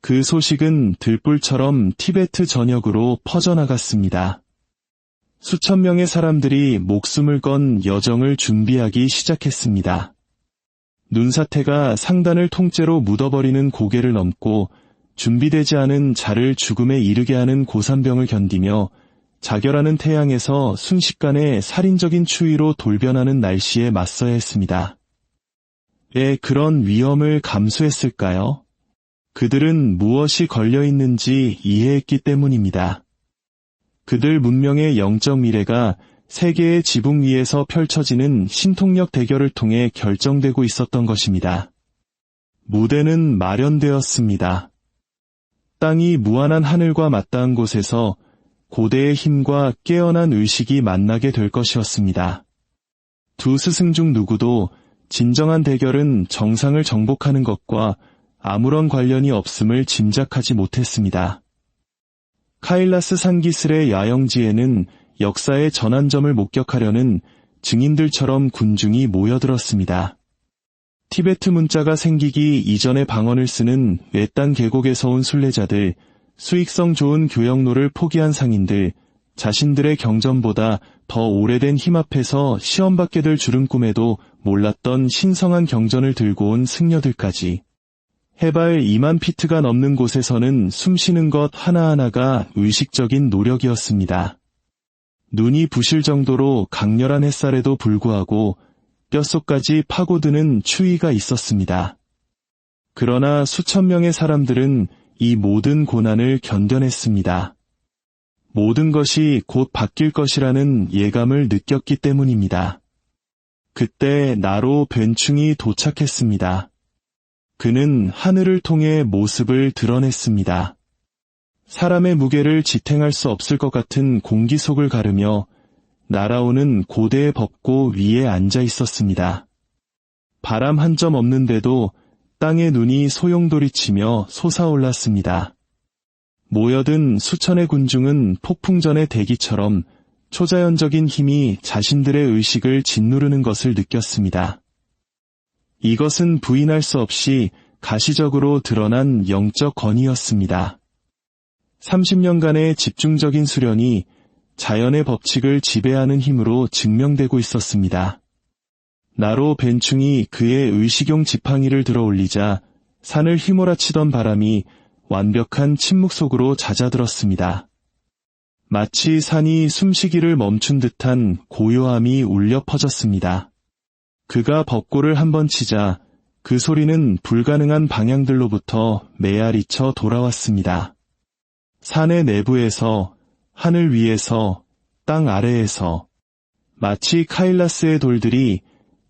그 소식은 들불처럼 티베트 전역으로 퍼져나갔습니다. 수천 명의 사람들이 목숨을 건 여정을 준비하기 시작했습니다. 눈사태가 상단을 통째로 묻어버리는 고개를 넘고 준비되지 않은 자를 죽음에 이르게 하는 고산병을 견디며 자결하는 태양에서 순식간에 살인적인 추위로 돌변하는 날씨에 맞서야 했습니다. 왜 그런 위험을 감수했을까요? 그들은 무엇이 걸려있는지 이해했기 때문입니다. 그들 문명의 영적 미래가 세계의 지붕 위에서 펼쳐지는 신통력 대결을 통해 결정되고 있었던 것입니다. 무대는 마련되었습니다. 땅이 무한한 하늘과 맞닿은 곳에서 고대의 힘과 깨어난 의식이 만나게 될 것이었습니다. 두 스승 중 누구도 진정한 대결은 정상을 정복하는 것과 아무런 관련이 없음을 짐작하지 못했습니다. 카일라스 산기슬의 야영지에는 역사의 전환점을 목격하려는 증인들처럼 군중이 모여들었습니다. 티베트 문자가 생기기 이전의 방언을 쓰는 외딴 계곡에서 온 순례자들, 수익성 좋은 교역로를 포기한 상인들, 자신들의 경전보다 더 오래된 힘 앞에서 시험받게 될 줄은 꿈에도 몰랐던 신성한 경전을 들고 온 승려들까지. 해발 2만 피트가 넘는 곳에서는 숨쉬는 것 하나하나가 의식적인 노력이었습니다. 눈이 부실 정도로 강렬한 햇살에도 불구하고 뼛속까지 파고드는 추위가 있었습니다. 그러나 수천 명의 사람들은 이 모든 고난을 견뎌냈습니다. 모든 것이 곧 바뀔 것이라는 예감을 느꼈기 때문입니다. 그때 나로 벤충이 도착했습니다. 그는 하늘을 통해 모습을 드러냈습니다. 사람의 무게를 지탱할 수 없을 것 같은 공기 속을 가르며 날아오는 고대의 벚꽃 위에 앉아 있었습니다. 바람 한 점 없는데도 땅의 눈이 소용돌이치며 솟아올랐습니다. 모여든 수천의 군중은 폭풍전의 대기처럼 초자연적인 힘이 자신들의 의식을 짓누르는 것을 느꼈습니다. 이것은 부인할 수 없이 가시적으로 드러난 영적 권위였습니다. 30년간의 집중적인 수련이 자연의 법칙을 지배하는 힘으로 증명되고 있었습니다. 나로 벤충이 그의 의식용 지팡이를 들어 올리자 산을 휘몰아치던 바람이 완벽한 침묵 속으로 잦아들었습니다. 마치 산이 숨쉬기를 멈춘 듯한 고요함이 울려 퍼졌습니다. 그가 벚꽃을 한번 치자 그 소리는 불가능한 방향들로부터 메아리쳐 돌아왔습니다. 산의 내부에서, 하늘 위에서, 땅 아래에서, 마치 카일라스의 돌들이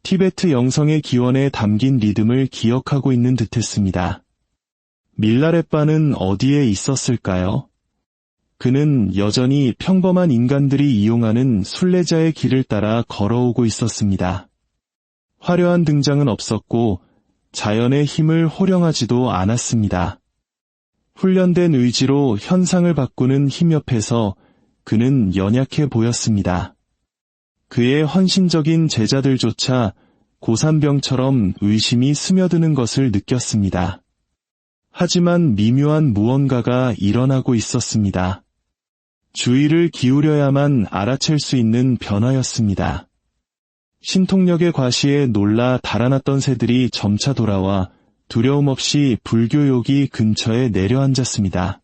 티베트 영성의 기원에 담긴 리듬을 기억하고 있는 듯했습니다. 밀라레빠는 어디에 있었을까요? 그는 여전히 평범한 인간들이 이용하는 순례자의 길을 따라 걸어오고 있었습니다. 화려한 등장은 없었고 자연의 힘을 호령하지도 않았습니다. 훈련된 의지로 현상을 바꾸는 힘 옆에서 그는 연약해 보였습니다. 그의 헌신적인 제자들조차 고산병처럼 의심이 스며드는 것을 느꼈습니다. 하지만 미묘한 무언가가 일어나고 있었습니다. 주의를 기울여야만 알아챌 수 있는 변화였습니다. 신통력의 과시에 놀라 달아났던 새들이 점차 돌아와 두려움 없이 불교요기 근처에 내려앉았습니다.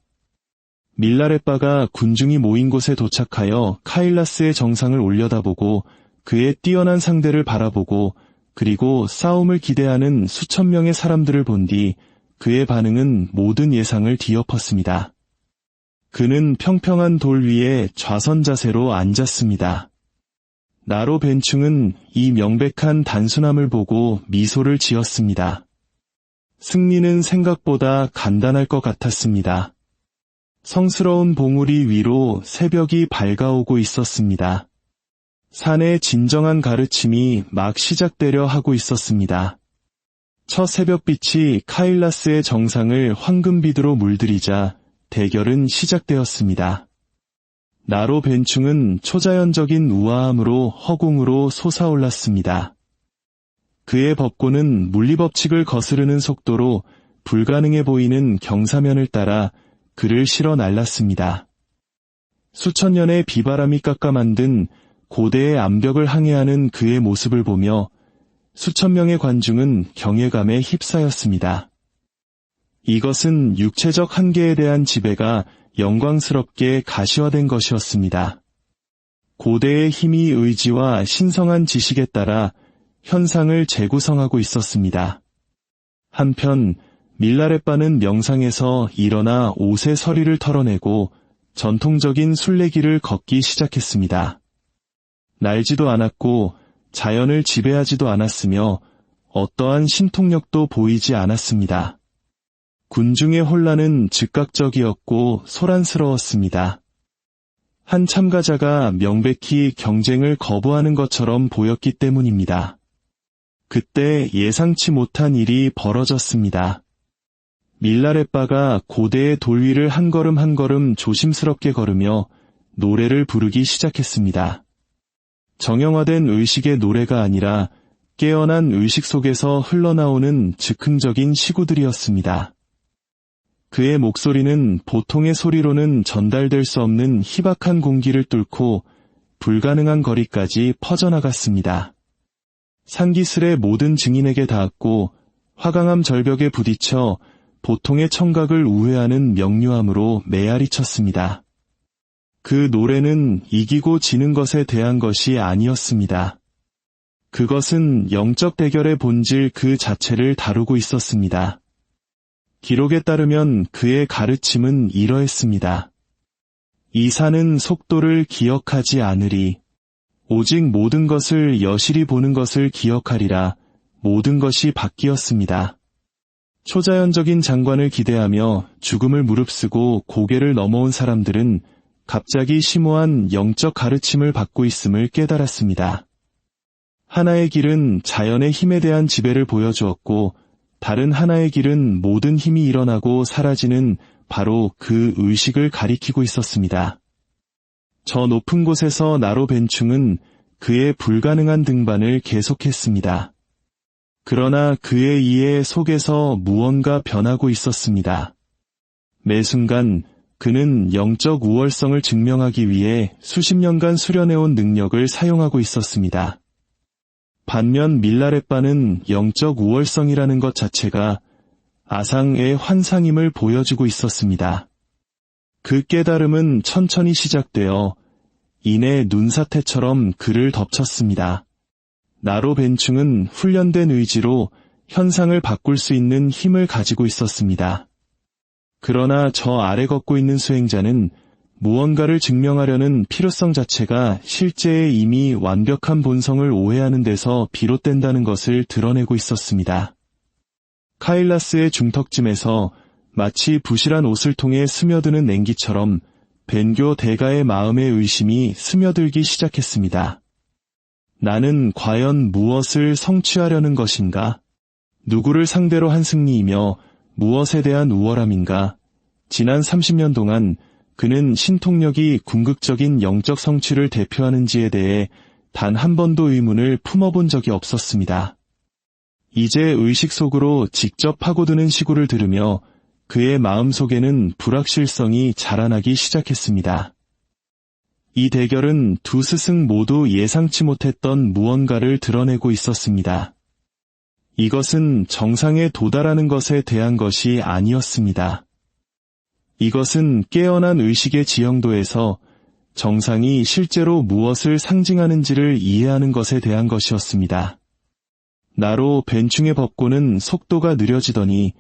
밀라레빠가 군중이 모인 곳에 도착하여 카일라스의 정상을 올려다보고 그의 뛰어난 상대를 바라보고 그리고 싸움을 기대하는 수천 명의 사람들을 본 뒤 그의 반응은 모든 예상을 뒤엎었습니다. 그는 평평한 돌 위에 좌선 자세로 앉았습니다. 나로 벤충은 이 명백한 단순함을 보고 미소를 지었습니다. 승리는 생각보다 간단할 것 같았습니다. 성스러운 봉우리 위로 새벽이 밝아오고 있었습니다. 산의 진정한 가르침이 막 시작되려 하고 있었습니다. 첫 새벽빛이 카일라스의 정상을 황금빛으로 물들이자 대결은 시작되었습니다. 나로 벤충은 초자연적인 우아함으로 허공으로 솟아올랐습니다. 그의 법고는 물리법칙을 거스르는 속도로 불가능해 보이는 경사면을 따라 그를 실어 날랐습니다. 수천 년의 비바람이 깎아 만든 고대의 암벽을 항해하는 그의 모습을 보며 수천 명의 관중은 경외감에 휩싸였습니다. 이것은 육체적 한계에 대한 지배가 영광스럽게 가시화된 것이었습니다. 고대의 힘이 의지와 신성한 지식에 따라 현상을 재구성하고 있었습니다. 한편 밀라레빠는 명상에서 일어나 옷의 서리를 털어내고 전통적인 순례길을 걷기 시작했습니다. 날지도 않았고 자연을 지배하지도 않았으며 어떠한 신통력도 보이지 않았습니다. 군중의 혼란은 즉각적이었고 소란스러웠습니다. 한 참가자가 명백히 경쟁을 거부하는 것처럼 보였기 때문입니다. 그때 예상치 못한 일이 벌어졌습니다. 밀라레빠가 고대의 돌 위를 한 걸음 한 걸음 조심스럽게 걸으며 노래를 부르기 시작했습니다. 정형화된 의식의 노래가 아니라 깨어난 의식 속에서 흘러나오는 즉흥적인 시구들이었습니다. 그의 목소리는 보통의 소리로는 전달될 수 없는 희박한 공기를 뚫고 불가능한 거리까지 퍼져나갔습니다. 산기슬의 모든 증인에게 닿았고 화강암 절벽에 부딪혀 보통의 청각을 우회하는 명료함으로 메아리 쳤습니다. 그 노래는 이기고 지는 것에 대한 것이 아니었습니다. 그것은 영적 대결의 본질 그 자체를 다루고 있었습니다. 기록에 따르면 그의 가르침은 이러했습니다. 이 산은 속도를 기억하지 않으리. 오직 모든 것을 여실히 보는 것을 기억하리라. 모든 것이 바뀌었습니다. 초자연적인 장관을 기대하며 죽음을 무릅쓰고 고개를 넘어온 사람들은 갑자기 심오한 영적 가르침을 받고 있음을 깨달았습니다. 하나의 길은 자연의 힘에 대한 지배를 보여주었고 다른 하나의 길은 모든 힘이 일어나고 사라지는 바로 그 의식을 가리키고 있었습니다. 저 높은 곳에서 나로 벤충은 그의 불가능한 등반을 계속했습니다. 그러나 그의 이해 속에서 무언가 변하고 있었습니다. 매 순간 그는 영적 우월성을 증명하기 위해 수십 년간 수련해온 능력을 사용하고 있었습니다. 반면 밀라레빠는 영적 우월성이라는 것 자체가 아상의 환상임을 보여주고 있었습니다. 그 깨달음은 천천히 시작되어 이내 눈사태처럼 그를 덮쳤습니다. 나로 벤충은 훈련된 의지로 현상을 바꿀 수 있는 힘을 가지고 있었습니다. 그러나 저 아래 걷고 있는 수행자는 무언가를 증명하려는 필요성 자체가 실제의 이미 완벽한 본성을 오해하는 데서 비롯된다는 것을 드러내고 있었습니다. 카일라스의 중턱쯤에서 마치 부실한 옷을 통해 스며드는 냉기처럼 벤교 대가의 마음의 의심이 스며들기 시작했습니다. 나는 과연 무엇을 성취하려는 것인가? 누구를 상대로 한 승리이며 무엇에 대한 우월함인가? 지난 30년 동안 그는 신통력이 궁극적인 영적 성취를 대표하는지에 대해 단 한 번도 의문을 품어본 적이 없었습니다. 이제 의식 속으로 직접 파고드는 시구를 들으며 그의 마음속에는 불확실성이 자라나기 시작했습니다. 이 대결은 두 스승 모두 예상치 못했던 무언가를 드러내고 있었습니다. 이것은 정상에 도달하는 것에 대한 것이 아니었습니다. 이것은 깨어난 의식의 지형도에서 정상이 실제로 무엇을 상징하는지를 이해하는 것에 대한 것이었습니다. 나로 벤충의 법고는 속도가 느려지더니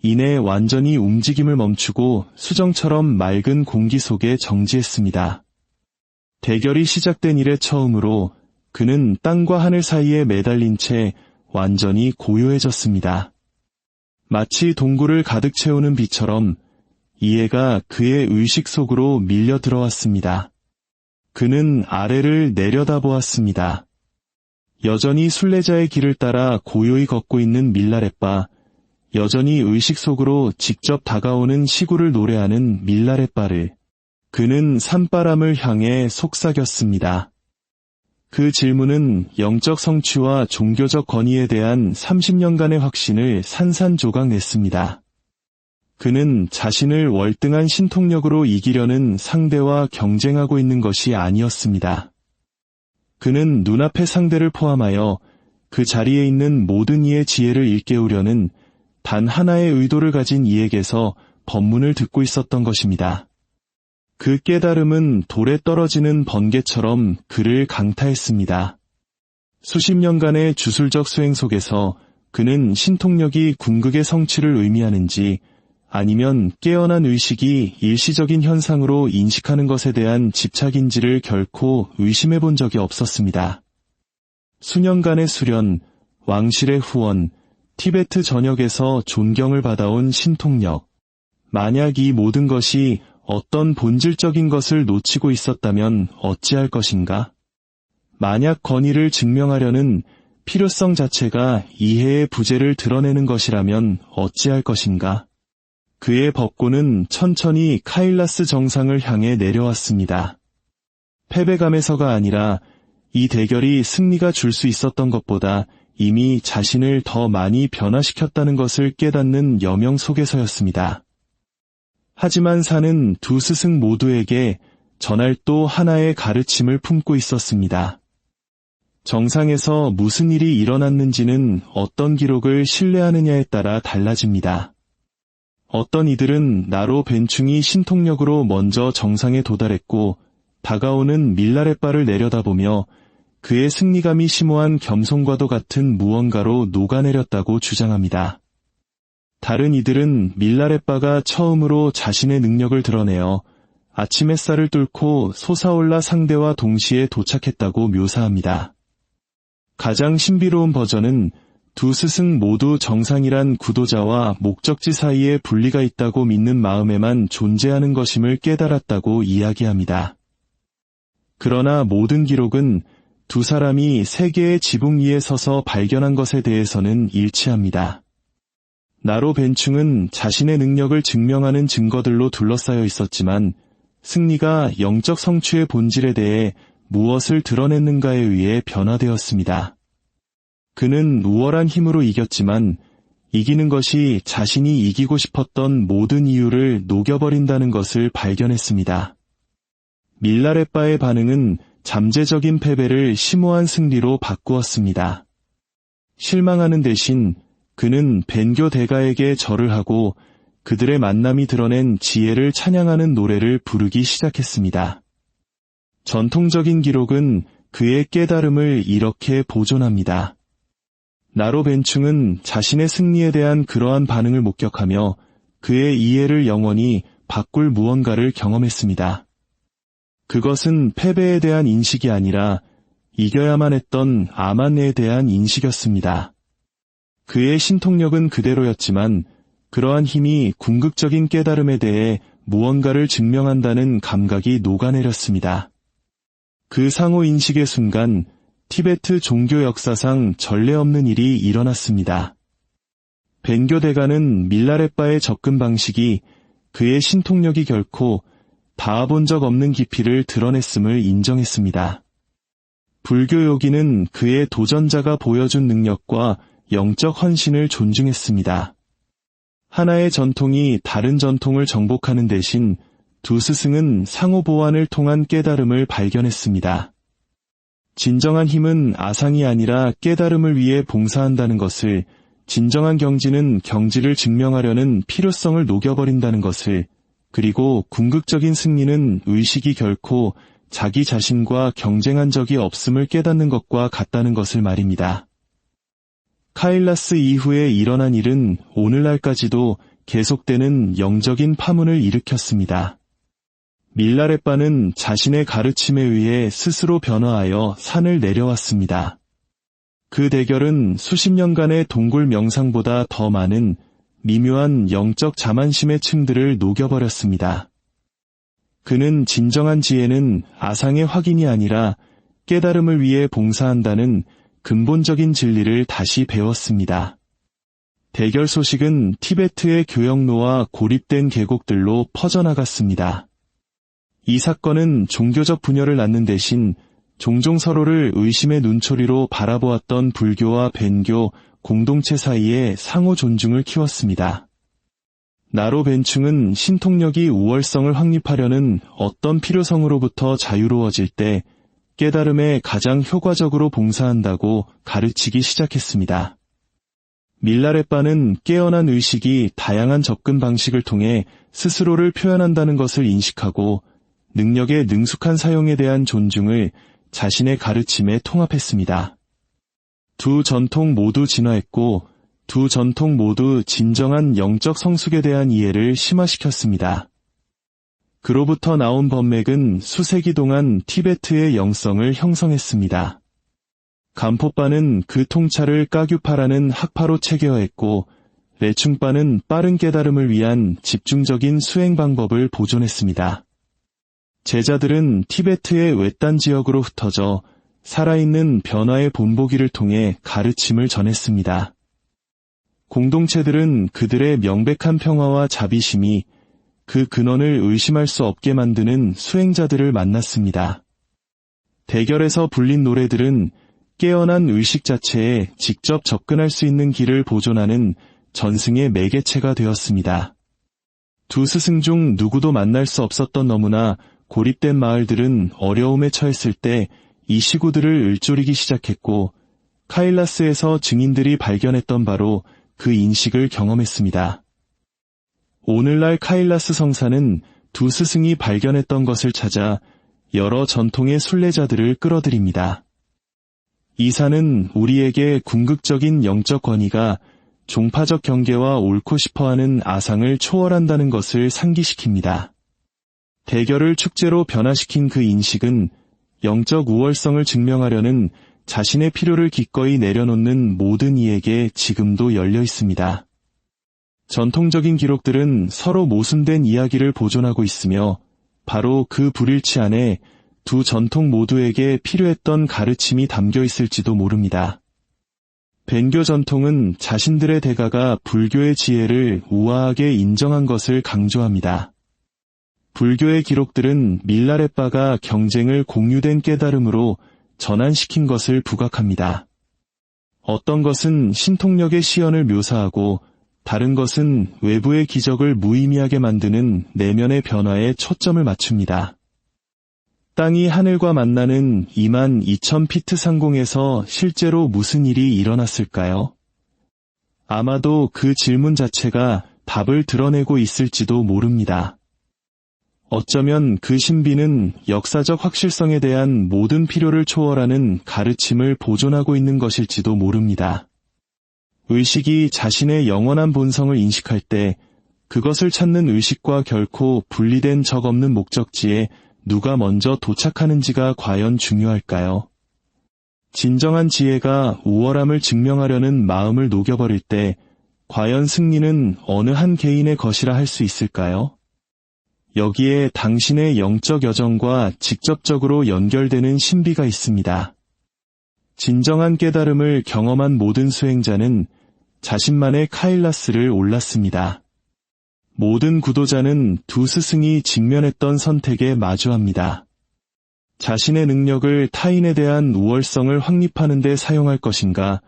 이내 완전히 움직임을 멈추고 수정처럼 맑은 공기 속에 정지했습니다. 대결이 시작된 이래 처음으로 그는 땅과 하늘 사이에 매달린 채 완전히 고요해졌습니다. 마치 동굴을 가득 채우는 비처럼 이해가 그의 의식 속으로 밀려 들어왔습니다. 그는 아래를 내려다보았습니다. 여전히 순례자의 길을 따라 고요히 걷고 있는 밀라렛바, 여전히 의식 속으로 직접 다가오는 시구를 노래하는 밀라렛바를 그는 산바람을 향해 속삭였습니다. 그 질문은 영적 성취와 종교적 권위에 대한 30년간의 확신을 산산조각 냈습니다. 그는 자신을 월등한 신통력으로 이기려는 상대와 경쟁하고 있는 것이 아니었습니다. 그는 눈앞의 상대를 포함하여 그 자리에 있는 모든 이의 지혜를 일깨우려는 단 하나의 의도를 가진 이에게서 법문을 듣고 있었던 것입니다. 그 깨달음은 돌에 떨어지는 번개처럼 그를 강타했습니다. 수십 년간의 주술적 수행 속에서 그는 신통력이 궁극의 성취를 의미하는지 아니면 깨어난 의식이 일시적인 현상으로 인식하는 것에 대한 집착인지를 결코 의심해 본 적이 없었습니다. 수년간의 수련, 왕실의 후원, 티베트 전역에서 존경을 받아온 신통력. 만약 이 모든 것이 어떤 본질적인 것을 놓치고 있었다면 어찌할 것인가? 만약 권위를 증명하려는 필요성 자체가 이해의 부재를 드러내는 것이라면 어찌할 것인가? 그의 법고는 천천히 카일라스 정상을 향해 내려왔습니다. 패배감에서가 아니라 이 대결이 승리가 줄 수 있었던 것보다 이미 자신을 더 많이 변화시켰다는 것을 깨닫는 여명 속에서였습니다. 하지만 산은 두 스승 모두에게 전할 또 하나의 가르침을 품고 있었습니다. 정상에서 무슨 일이 일어났는지는 어떤 기록을 신뢰하느냐에 따라 달라집니다. 어떤 이들은 나로 벤충이 신통력으로 먼저 정상에 도달했고 다가오는 밀라렛바를 내려다보며 그의 승리감이 심오한 겸손과도 같은 무언가로 녹아내렸다고 주장합니다. 다른 이들은 밀라렛바가 처음으로 자신의 능력을 드러내어 아침 햇살을 뚫고 솟아올라 상대와 동시에 도착했다고 묘사합니다. 가장 신비로운 버전은 두 스승 모두 정상이란 구도자와 목적지 사이에 분리가 있다고 믿는 마음에만 존재하는 것임을 깨달았다고 이야기합니다. 그러나 모든 기록은 두 사람이 세계의 지붕 위에 서서 발견한 것에 대해서는 일치합니다. 나로 벤충은 자신의 능력을 증명하는 증거들로 둘러싸여 있었지만 승리가 영적 성취의 본질에 대해 무엇을 드러냈는가에 의해 변화되었습니다. 그는 우월한 힘으로 이겼지만 이기는 것이 자신이 이기고 싶었던 모든 이유를 녹여버린다는 것을 발견했습니다. 밀라렛바의 반응은 잠재적인 패배를 심오한 승리로 바꾸었습니다. 실망하는 대신 그는 벤교 대가에게 절을 하고 그들의 만남이 드러낸 지혜를 찬양하는 노래를 부르기 시작했습니다. 전통적인 기록은 그의 깨달음을 이렇게 보존합니다. 나로 벤충은 자신의 승리에 대한 그러한 반응을 목격하며 그의 이해를 영원히 바꿀 무언가를 경험했습니다. 그것은 패배에 대한 인식이 아니라 이겨야만 했던 아만에 대한 인식이었습니다. 그의 신통력은 그대로였지만 그러한 힘이 궁극적인 깨달음에 대해 무언가를 증명한다는 감각이 녹아내렸습니다. 그 상호 인식의 순간 티베트 종교 역사상 전례 없는 일이 일어났습니다. 벤교 대가는 밀라렛바의 접근 방식이 그의 신통력이 결코 닿아본 적 없는 깊이를 드러냈음을 인정했습니다. 불교 요기는 그의 도전자가 보여준 능력과 영적 헌신을 존중했습니다. 하나의 전통이 다른 전통을 정복하는 대신 두 스승은 상호 보완을 통한 깨달음을 발견했습니다. 진정한 힘은 아상이 아니라 깨달음을 위해 봉사한다는 것을, 진정한 경지는 경지를 증명하려는 필요성을 녹여버린다는 것을, 그리고 궁극적인 승리는 의식이 결코 자기 자신과 경쟁한 적이 없음을 깨닫는 것과 같다는 것을 말입니다. 카일라스 이후에 일어난 일은 오늘날까지도 계속되는 영적인 파문을 일으켰습니다. 밀라레빠는 자신의 가르침에 의해 스스로 변화하여 산을 내려왔습니다. 그 대결은 수십 년간의 동굴 명상보다 더 많은 미묘한 영적 자만심의 층들을 녹여버렸습니다. 그는 진정한 지혜는 아상의 확인이 아니라 깨달음을 위해 봉사한다는 근본적인 진리를 다시 배웠습니다. 대결 소식은 티베트의 교역로와 고립된 계곡들로 퍼져나갔습니다. 이 사건은 종교적 분열을 낳는 대신 종종 서로를 의심의 눈초리로 바라보았던 불교와 벤교 공동체 사이에 상호 존중을 키웠습니다. 나로 벤충은 신통력이 우월성을 확립하려는 어떤 필요성으로부터 자유로워질 때 깨달음에 가장 효과적으로 봉사한다고 가르치기 시작했습니다. 밀라레빠는 깨어난 의식이 다양한 접근 방식을 통해 스스로를 표현한다는 것을 인식하고 능력의 능숙한 사용에 대한 존중을 자신의 가르침에 통합했습니다. 두 전통 모두 진화했고 두 전통 모두 진정한 영적 성숙에 대한 이해를 심화시켰습니다. 그로부터 나온 법맥은 수세기 동안 티베트의 영성을 형성했습니다. 간포파는 그 통찰을 까규파라는 학파로 체계화했고 레충파는 빠른 깨달음을 위한 집중적인 수행 방법을 보존했습니다. 제자들은 티베트의 외딴 지역으로 흩어져 살아있는 변화의 본보기를 통해 가르침을 전했습니다. 공동체들은 그들의 명백한 평화와 자비심이 그 근원을 의심할 수 없게 만드는 수행자들을 만났습니다. 대결에서 불린 노래들은 깨어난 의식 자체에 직접 접근할 수 있는 길을 보존하는 전승의 매개체가 되었습니다. 두 스승 중 누구도 만날 수 없었던 너무나 고립된 마을들은 어려움에 처했을 때 이 시구들을 을조리기 시작했고 카일라스에서 증인들이 발견했던 바로 그 인식을 경험했습니다. 오늘날 카일라스 성사는 두 스승이 발견했던 것을 찾아 여러 전통의 순례자들을 끌어들입니다. 이 산은 우리에게 궁극적인 영적 권위가 종파적 경계와 옳고 싶어하는 아상을 초월한다는 것을 상기시킵니다. 대결을 축제로 변화시킨 그 인식은 영적 우월성을 증명하려는 자신의 필요를 기꺼이 내려놓는 모든 이에게 지금도 열려 있습니다. 전통적인 기록들은 서로 모순된 이야기를 보존하고 있으며 바로 그 불일치 안에 두 전통 모두에게 필요했던 가르침이 담겨 있을지도 모릅니다. 벤교 전통은 자신들의 대가가 불교의 지혜를 우아하게 인정한 것을 강조합니다. 불교의 기록들은 밀라레빠가 경쟁을 공유된 깨달음으로 전환시킨 것을 부각합니다. 어떤 것은 신통력의 시연을 묘사하고 다른 것은 외부의 기적을 무의미하게 만드는 내면의 변화에 초점을 맞춥니다. 땅이 하늘과 만나는 22,000피트 상공에서 실제로 무슨 일이 일어났을까요? 아마도 그 질문 자체가 답을 드러내고 있을지도 모릅니다. 어쩌면 그 신비는 역사적 확실성에 대한 모든 필요를 초월하는 가르침을 보존하고 있는 것일지도 모릅니다. 의식이 자신의 영원한 본성을 인식할 때 그것을 찾는 의식과 결코 분리된 적 없는 목적지에 누가 먼저 도착하는지가 과연 중요할까요? 진정한 지혜가 우월함을 증명하려는 마음을 녹여버릴 때 과연 승리는 어느 한 개인의 것이라 할 수 있을까요? 여기에 당신의 영적 여정과 직접적으로 연결되는 신비가 있습니다. 진정한 깨달음을 경험한 모든 수행자는 자신만의 카일라스를 올랐습니다. 모든 구도자는 두 스승이 직면했던 선택에 마주합니다. 자신의 능력을 타인에 대한 우월성을 확립하는 데 사용할 것인가,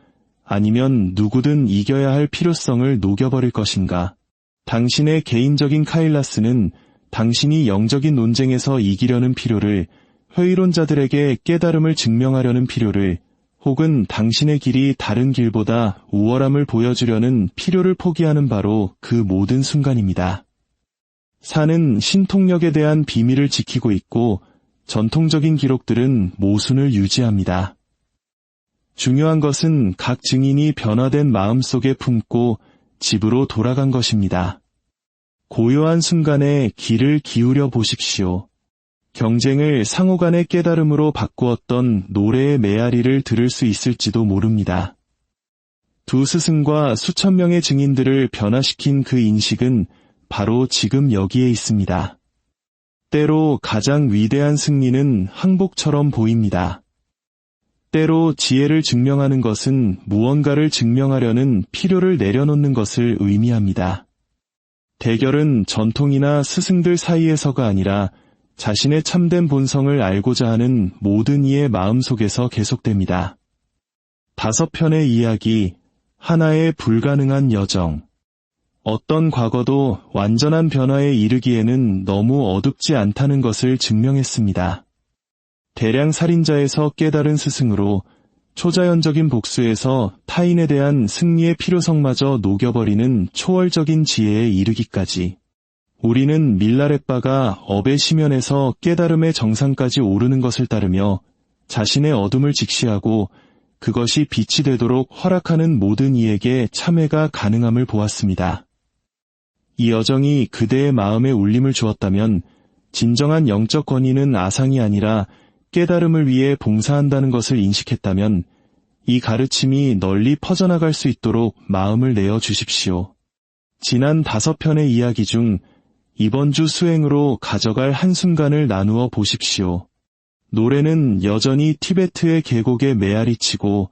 아니면 누구든 이겨야 할 필요성을 녹여버릴 것인가. 당신의 개인적인 카일라스는 당신이 영적인 논쟁에서 이기려는 필요를, 회의론자들에게 깨달음을 증명하려는 필요를, 혹은 당신의 길이 다른 길보다 우월함을 보여주려는 필요를 포기하는 바로 그 모든 순간입니다. 산은 신통력에 대한 비밀을 지키고 있고 전통적인 기록들은 모순을 유지합니다. 중요한 것은 각 증인이 변화된 마음속에 품고 집으로 돌아간 것입니다. 고요한 순간에 귀를 기울여 보십시오. 경쟁을 상호 간의 깨달음으로 바꾸었던 노래의 메아리를 들을 수 있을지도 모릅니다. 두 스승과 수천 명의 증인들을 변화시킨 그 인식은 바로 지금 여기에 있습니다. 때로 가장 위대한 승리는 항복처럼 보입니다. 때로 지혜를 증명하는 것은 무언가를 증명하려는 필요를 내려놓는 것을 의미합니다. 대결은 전통이나 스승들 사이에서가 아니라 자신의 참된 본성을 알고자 하는 모든 이의 마음속에서 계속됩니다. 5편의 이야기, 하나의 불가능한 여정. 어떤 과거도 완전한 변화에 이르기에는 너무 어둡지 않다는 것을 증명했습니다. 대량 살인자에서 깨달은 스승으로 초자연적인 복수에서 타인에 대한 승리의 필요성마저 녹여버리는 초월적인 지혜에 이르기까지. 우리는 밀라레빠가 업의 심연에서 깨달음의 정상까지 오르는 것을 따르며 자신의 어둠을 직시하고 그것이 빛이 되도록 허락하는 모든 이에게 참회가 가능함을 보았습니다. 이 여정이 그대의 마음에 울림을 주었다면 진정한 영적 권위는 아상이 아니라 깨달음을 위해 봉사한다는 것을 인식했다면 이 가르침이 널리 퍼져나갈 수 있도록 마음을 내어 주십시오. 지난 5편의 이야기 중 이번 주 수행으로 가져갈 한순간을 나누어 보십시오. 노래는 여전히 티베트의 계곡에 메아리치고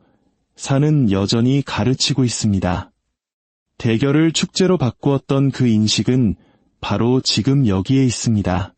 산은 여전히 가르치고 있습니다. 대결을 축제로 바꾸었던 그 인식은 바로 지금 여기에 있습니다.